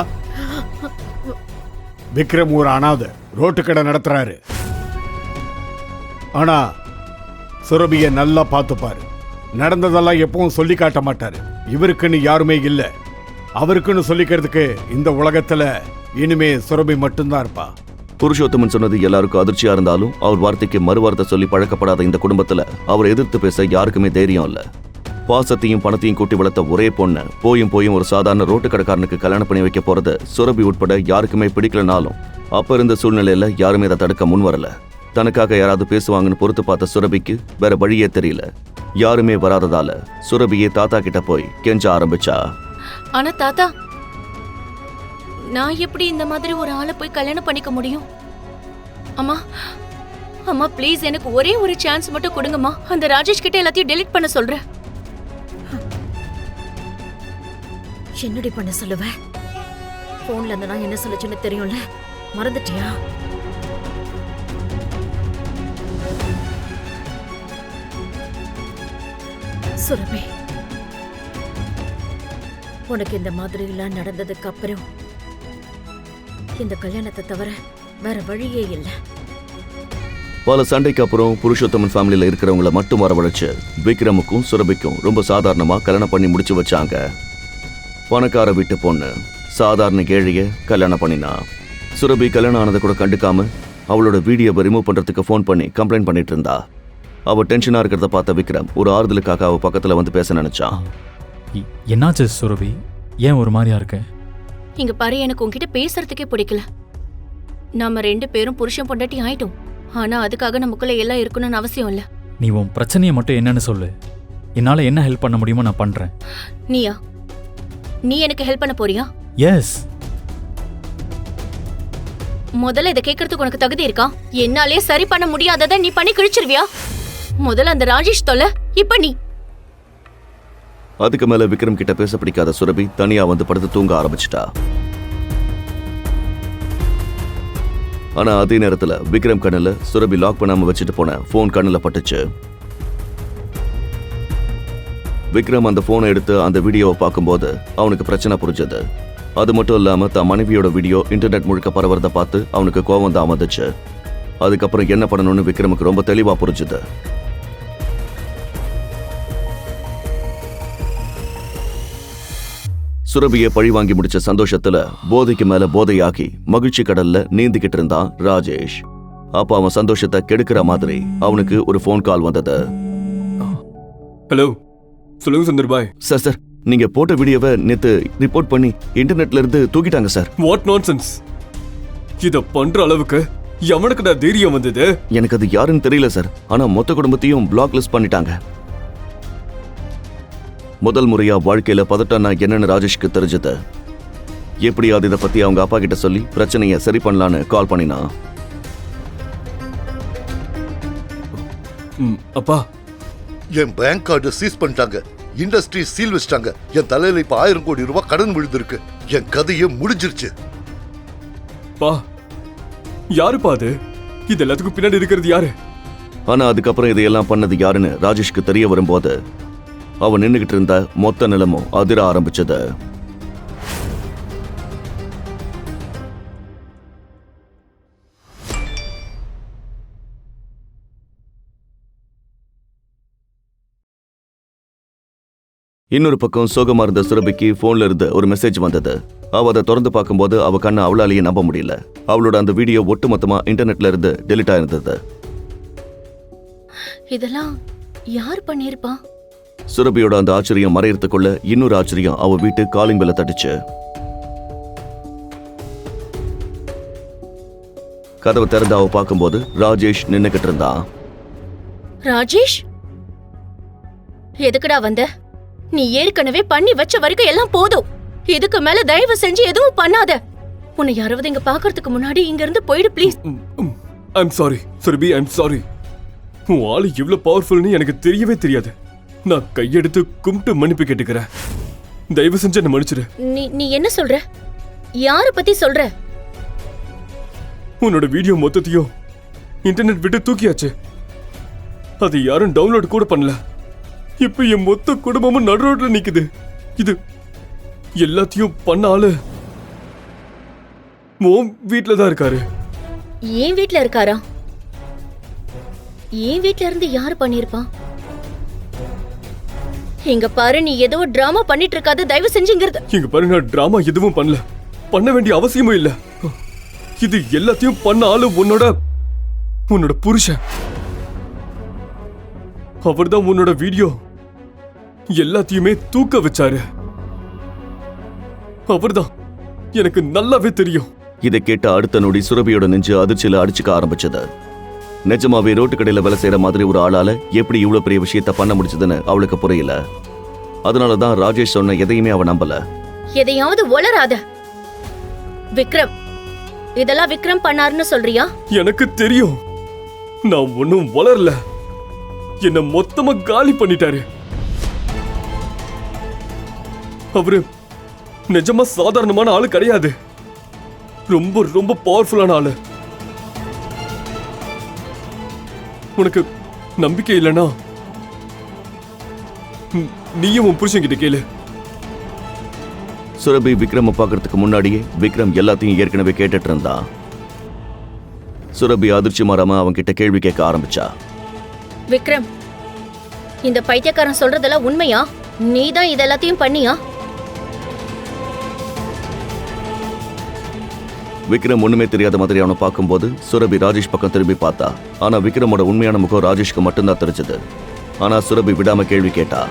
[SPEAKER 10] விக்ரம் ஒரு அனாதை ரோட்டு கடை நடத்துறாரு. ஆனா சுரபியை நல்லா பார்த்துப்பாரு. நடந்ததெல்லாம் எப்பவும் சொல்லி காட்ட மாட்டாரு. இவருக்குன்னு யாருமே இல்லை. அவருக்குன்னு சொல்லிக்கிறதுக்கு இந்த உலகத்துல இனிமே சுரபி மட்டும்தான் இருப்பா.
[SPEAKER 4] புருஷோத்தமன் சொன்னது எல்லாருக்கும் அதிர்ச்சியா இருந்தாலும் அவர் வார்த்தைக்கு மறுவார்த்தை சொல்லி பழக்கப்படாத இந்த குடும்பத்துல அவரை எதிர்த்து பேச யாருக்குமே தைரியம் இல்ல. பாசத்தையும் பணத்தையும் கூட்டி வளர்த்த ஒரே பொண்ணு போயும் ஒரு சாதாரண ரோட்டு கடைக்காரனுக்கு கல்யாணம் பண்ணி வைக்க போறது சுரபி உட்பட யாருக்குமே பிடிக்கலனாலும் அப்ப இருந்த சூழ்நிலையில யாருமே அதை தடுக்க முன் வரல. தனக்காக யாராவது பேசுவாங்கன்னு பொறுத்து பார்த்த சுரபிக்கு வேற வழியே தெரியல. யாருமே வராததால சுரபியே தாத்தா கிட்ட போய் கெஞ்ச ஆரம்பிச்சா.
[SPEAKER 5] ஆனா தாத்தா, நான் எப்படி இந்த மாதிரி ஒரு ஆளை போய் கல்யாணம் பண்ணிக்க முடியும்? அம்மா அம்மா ப்ளீஸ் எனக்கு ஒரே ஒரு சான்ஸ் மட்டும் கொடுங்கம்மா. அந்த ராஜேஷ் கிட்ட எல்லாத்தையும் டெலீட் பண்ண சொல்றேன்.
[SPEAKER 11] என்னடி பண்ண சொல்லுவ? போன்ல இருந்து நான் என்ன சொல்லுச்சுன்னு தெரியும்ல, மறந்துட்டியா? சுரபி, உனக்கு இந்த மாதிரி எல்லாம் நடந்ததுக்கு அப்புறம் இந்த கல்யாணத்தை தவிர வேற வழியே இல்லை.
[SPEAKER 4] பல சண்டைக்கு அப்புறம் புருஷோத்தமன் ஃபேமிலியில இருக்கிறவங்கள மட்டும் வரவழைச்சு விக்ரமுக்கும் சுரபிக்கும் ரொம்ப சாதாரணமா கல்யாணம் பண்ணி முடிச்சு வச்சாங்க. பணக்கார வீட்டு பொண்ணு சாதாரண ஏழைய கல்யாணம் பண்ணினா. சுரபி கல்யாணம் ஆனதை கூட கண்டுக்காம அவளோட வீடியோவை ரிமூவ் பண்றதுக்கு ஃபோன் பண்ணி கம்ப்ளைண்ட் பண்ணிட்டு இருந்தா. அவ டென்ஷனா இருக்கிறத பார்த்த விக்ரம் ஒரு ஆறுதலுக்காக அவ பக்கத்துல வந்து பேச நினைச்சான்.
[SPEAKER 2] என்னாச்சு சுரபி, ஏன் ஒரு மாதிரியா இருக்க?
[SPEAKER 5] இங்க பாரு, எனக்கு உன்கிட்ட பேசுறதுக்கே பிடிக்கல. நாம 2 பேரும் புருஷன் பொண்டாட்டி ஆயிட்டோம். ஆனா அதுக்காக நமக்குள்ள எல்லாம் இருக்கணும்னு அவசியம் இல்ல.
[SPEAKER 2] நீ உன் பிரச்சனையை மட்டும் என்னன்னு சொல்லு. என்னால என்ன ஹெல்ப் பண்ண முடியுமோ நான் பண்றேன்.
[SPEAKER 5] நீயா? நீ எனக்கு ஹெல்ப் பண்ண போறியா?
[SPEAKER 2] எஸ்.
[SPEAKER 5] முதல்ல இதை கேட்கறதுக்கு உனக்கு தகுதி இருக்கா? என்னாலே சரி பண்ண முடியாததை நீ பண்ணி கிழிச்சிருவியா? முதல்ல அந்த ராஜேஷ் தொல்லை, இப்ப நீ.
[SPEAKER 4] அதுக்கு மேல விக்ரம் கிட்ட பேச பிடிக்காத சுரபி தனியா வந்து படுத்து தூங்க ஆரம்பிச்சிட்டா. ஆனா அதே நேரத்துல விக்ரம் கண்ணுல சுரபி லாக் பண்ணாம வச்சுட்டு போன போன் கண்ணுல பட்டுச்சு. விக்ரம் அந்த போனை எடுத்து அந்த வீடியோவை பார்க்கும்போது அவனுக்கு பிரச்சனை புரிஞ்சது. அது மட்டும் இல்லாம தன் மனைவியோட வீடியோ இன்டர்நெட் முழுக்க பரவறத பார்த்து அவனுக்கு கோவம் தான் வந்துச்சு. அதுக்கப்புறம் என்ன பண்ணணும்னு விக்ரமுக்கு ரொம்ப தெளிவா புரிஞ்சுது. சுரபியை பழி வாங்கி முடிச்ச சந்தோஷத்துல போதைக்கு மேல போதையாகி மகிழ்ச்சி கடல்ல நீந்திக்கிட்டு இருந்தான் ராஜேஷ். அப்ப அவன் சந்தோஷத்தை கெடுக்கிற மாதிரி அவனுக்கு ஒரு போன் கால் வந்தது.
[SPEAKER 1] ஹலோ, சொல்லுங்க சுந்தர் பாய்.
[SPEAKER 4] சார் நீங்க போட்ட வீடியோவை நேத்து ரிப்போர்ட் பண்ணி இன்டர்நெட்ல இருந்து தூக்கிட்டாங்க சார்.
[SPEAKER 1] What nonsense! இத பண்ற அளவுக்கு எவனுக்கு நான் தைரியம் வந்தது?
[SPEAKER 4] எனக்கு அது யாருன்னு தெரியல சார். ஆனா மொத்த குடும்பத்தையும் பிளாக் லிஸ்ட் பண்ணிட்டாங்க. முதல் முறையா வாழ்க்கையில பதட்டம்னா என்னன்னு ராஜேஷ்க்கு தெரிஞ்சது. எப்படியாவது இதை பத்தி அவங்க அப்பா கிட்ட சொல்லி பிரச்சனையை சரி பண்ணலான்னு கால் பண்ணினா.
[SPEAKER 1] அப்பா,
[SPEAKER 6] என் பேங்க் கார்டு சீஸ் பண்ணிட்டாங்க, இண்டஸ்ட்ரி சீல் வச்சிட்டாங்க. என் தலையில இப்ப 1000 கோடி ரூபாய் கடன் விழுந்திருக்கு. என் கதையே முடிஞ்சிருச்சு.
[SPEAKER 1] பா, யாருப்பா அது? இது எல்லாத்துக்கும் பின்னாடி இருக்கிறது யாரு?
[SPEAKER 4] ஆனா அதுக்கப்புறம் இதையெல்லாம் பண்ணது யாருன்னு ராஜேஷ்க்கு தெரிய வரும்போது அவன் நின்னுகிட்டு இருந்த மொத்த நிலமும் அதிர ஆரம்பிச்சது. இன்னொரு பக்கம் சோகமா இருந்த சுரபிக்கு போன்ல இருந்து ஒரு மெசேஜ் வந்தது. அவ அதை திறந்து பார்க்கும்போது அவ கண்ணை அவளாலேயே நம்ப முடியல. அவளோட அந்த வீடியோ ஒட்டுமொத்தமா இன்டர்நெட்ல இருந்து டெலிட் ஆயிருந்தது.
[SPEAKER 5] இதெல்லாம் யார் பண்ணிருப்பா?
[SPEAKER 4] சுரபியோட அந்த ஆச்சரியம் மறையறதுக்குள்ள இன்னொரு ஆச்சரியம் அவ வீட்டு காலிங் பெல்ல தட்டுச்சு. கதவை திறந்து அவ பார்க்கும்போது ராஜேஷ் நின்னுகிட்டு இருந்தான்.
[SPEAKER 5] ராஜேஷ், எதுக்குடா வந்த? நீ ஏற்கனவே பண்ணி வச்ச வரைக்கும் எல்லாம் போதும். இதுக்கு மேல தயவு செஞ்சு எதுவும் பண்ணாத. உன்னை யாராவது இங்க பாக்குறதுக்கு முன்னாடி இங்க இருந்து போயிடு please.
[SPEAKER 1] I'm sorry Surabhi, I'm sorry. உன் ஆளு இவ்வளவு பவர்ஃபுல்னு எனக்கு தெரியவே தெரியாது. நான் கையெடுத்து கும்பிட்டு மன்னிப்பு கேட்டுக்கிறேன். தயவு செஞ்சு என்ன மன்னிச்சிடு.
[SPEAKER 5] நீ என்ன சொல்ற? யார பத்தி சொல்ற?
[SPEAKER 1] உன்னோட வீடியோ மொத்தத்தையும் இன்டர்நெட் விட்டு தூக்கியாச்சு. அது யாரும் டவுன்லோட் கூட பண்ணல. இப்ப என் மொத்த குடும்பமும் நடு ரோட்ல நிக்குது. இது எல்லாத்தையும் பண்ண ஆளு உன் வீட்டில் தான் இருக்காரு.
[SPEAKER 5] என் வீட்ல இருக்காரா? என் வீட்ல இருந்து யாரு பண்ணிருப்பான்? இங்க பாரு, நீ ஏதோ டிராமா பண்ணிட்டு இருக்காது, தயவு செஞ்சுங்கிறது.
[SPEAKER 1] இங்க பாரு, நான் டிராமா எதுவும் பண்ணல, பண்ண வேண்டிய அவசியமும் இல்ல. இது எல்லாத்தையும் பண்ண ஆளு உன்னோட புருஷன். அவர்தான் உன்னோட வீடியோ எல்லாத்தையுமே தூக்க வச்சாரு. அவர்தான், எனக்கு நல்லாவே தெரியும்.
[SPEAKER 4] இதை கேட்ட அடுத்த நொடி சுரபியோட நெஞ்சு அதிர்ச்சியில அடிச்சுக்க ஆரம்பிச்சது. நிஜமாவே ரோட்டு கடையில வேலை செய்யற மாதிரி ஒரு ஆளால எப்படி இவ்வளவு பெரிய விஷயத்த பண்ண முடிச்சதுன்னு அவளுக்கு புரியல. அதனாலதான் ராஜேஷ் சொன்ன எதையுமே அவ நம்பல.
[SPEAKER 5] எதையாவது ஒளராத விக்ரம். இதெல்லாம் விக்ரம் பண்ணாருன்னு சொல்றியா?
[SPEAKER 1] எனக்கு தெரியும், நான் ஒன்னும் வளரல. என்ன மொத்தமா காலி பண்ணிட்டாரு. அவரு நிஜமா சாதாரணமான ஆளு கிடையாது, ரொம்ப ரொம்ப பவர்ஃபுல்லான ஆளு. உனக்கு நம்பிக்கை இல்லைன்னா நீயும் உன் புருஷன் கிட்ட கேளு.
[SPEAKER 4] சுரபி விக்ரம் பார்க்கறதுக்கு முன்னாடியே விக்ரம் எல்லாத்தையும் ஏற்கனவே கேட்டுட்டு இருந்தா. சுரபி அதிர்ச்சி மாறாம அவன் கிட்ட கேள்வி கேட்க ஆரம்பிச்சா.
[SPEAKER 5] விக்ரம், இந்த பைத்தியக்காரன் சொல்றதெல்லாம் உண்மையா? நீதான் இதெல்லாத்தையும் பண்ணியா?
[SPEAKER 4] விக்ரம் ஒண்ணுமே தெரியாத மாதிரி அவனை பார்க்கும்போது சுரபி ராஜேஷ் பக்கம் திரும்பி பார்த்தா. ஆனா விக்ரமோட உண்மையான முகம் ராஜேஷ்க்கு மட்டும்தான் தெரிஞ்சது. ஆனா சுரபி விடாம கேள்வி கேட்டா.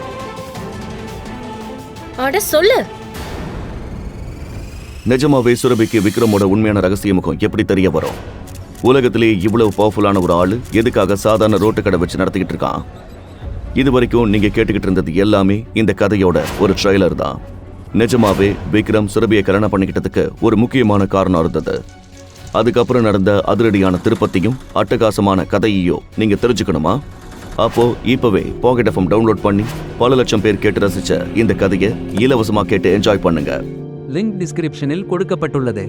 [SPEAKER 5] அட சொல்லு.
[SPEAKER 4] நிஜமாவே சுரபிக்கு விக்ரமோட உண்மையான ரகசிய முகம் எப்படி தெரிய வரும்? உலகத்திலேயே இவ்வளவு பவர்ஃபுல்லான ஒரு ஆளு எதுக்காக சாதாரண ரோட்டு கடை வச்சு நடத்திக்கிட்டு இருக்கான்? இது வரைக்கும் நீங்க கேட்டுக்கிட்டு இருந்தது எல்லாமே இந்த கதையோட ஒரு ட்ரெய்லர் தான். நிஜமாவே விக்ரம் சுரபியை கல்யாணம் பண்ணிக்கிட்டதுக்கு ஒரு முக்கியமான காரணம் இருந்தது. அதுக்கப்புறம் நடந்த அதிரடியான திருப்பத்தையும் அட்டகாசமான கதையையும் நீங்க தெரிஞ்சுக்கணுமா? அப்போ இப்பவே பாக்கெட் எஃப்எம் டவுன்லோட் பண்ணி பல லட்சம் பேர் கேட்டு ரசிச்ச இந்த கதையை இலவசமா கேட்டு என்ஜாய் பண்ணுங்க.
[SPEAKER 12] லிங்க் டிஸ்கிரிப்ஷனில் கொடுக்கப்பட்டுள்ளது.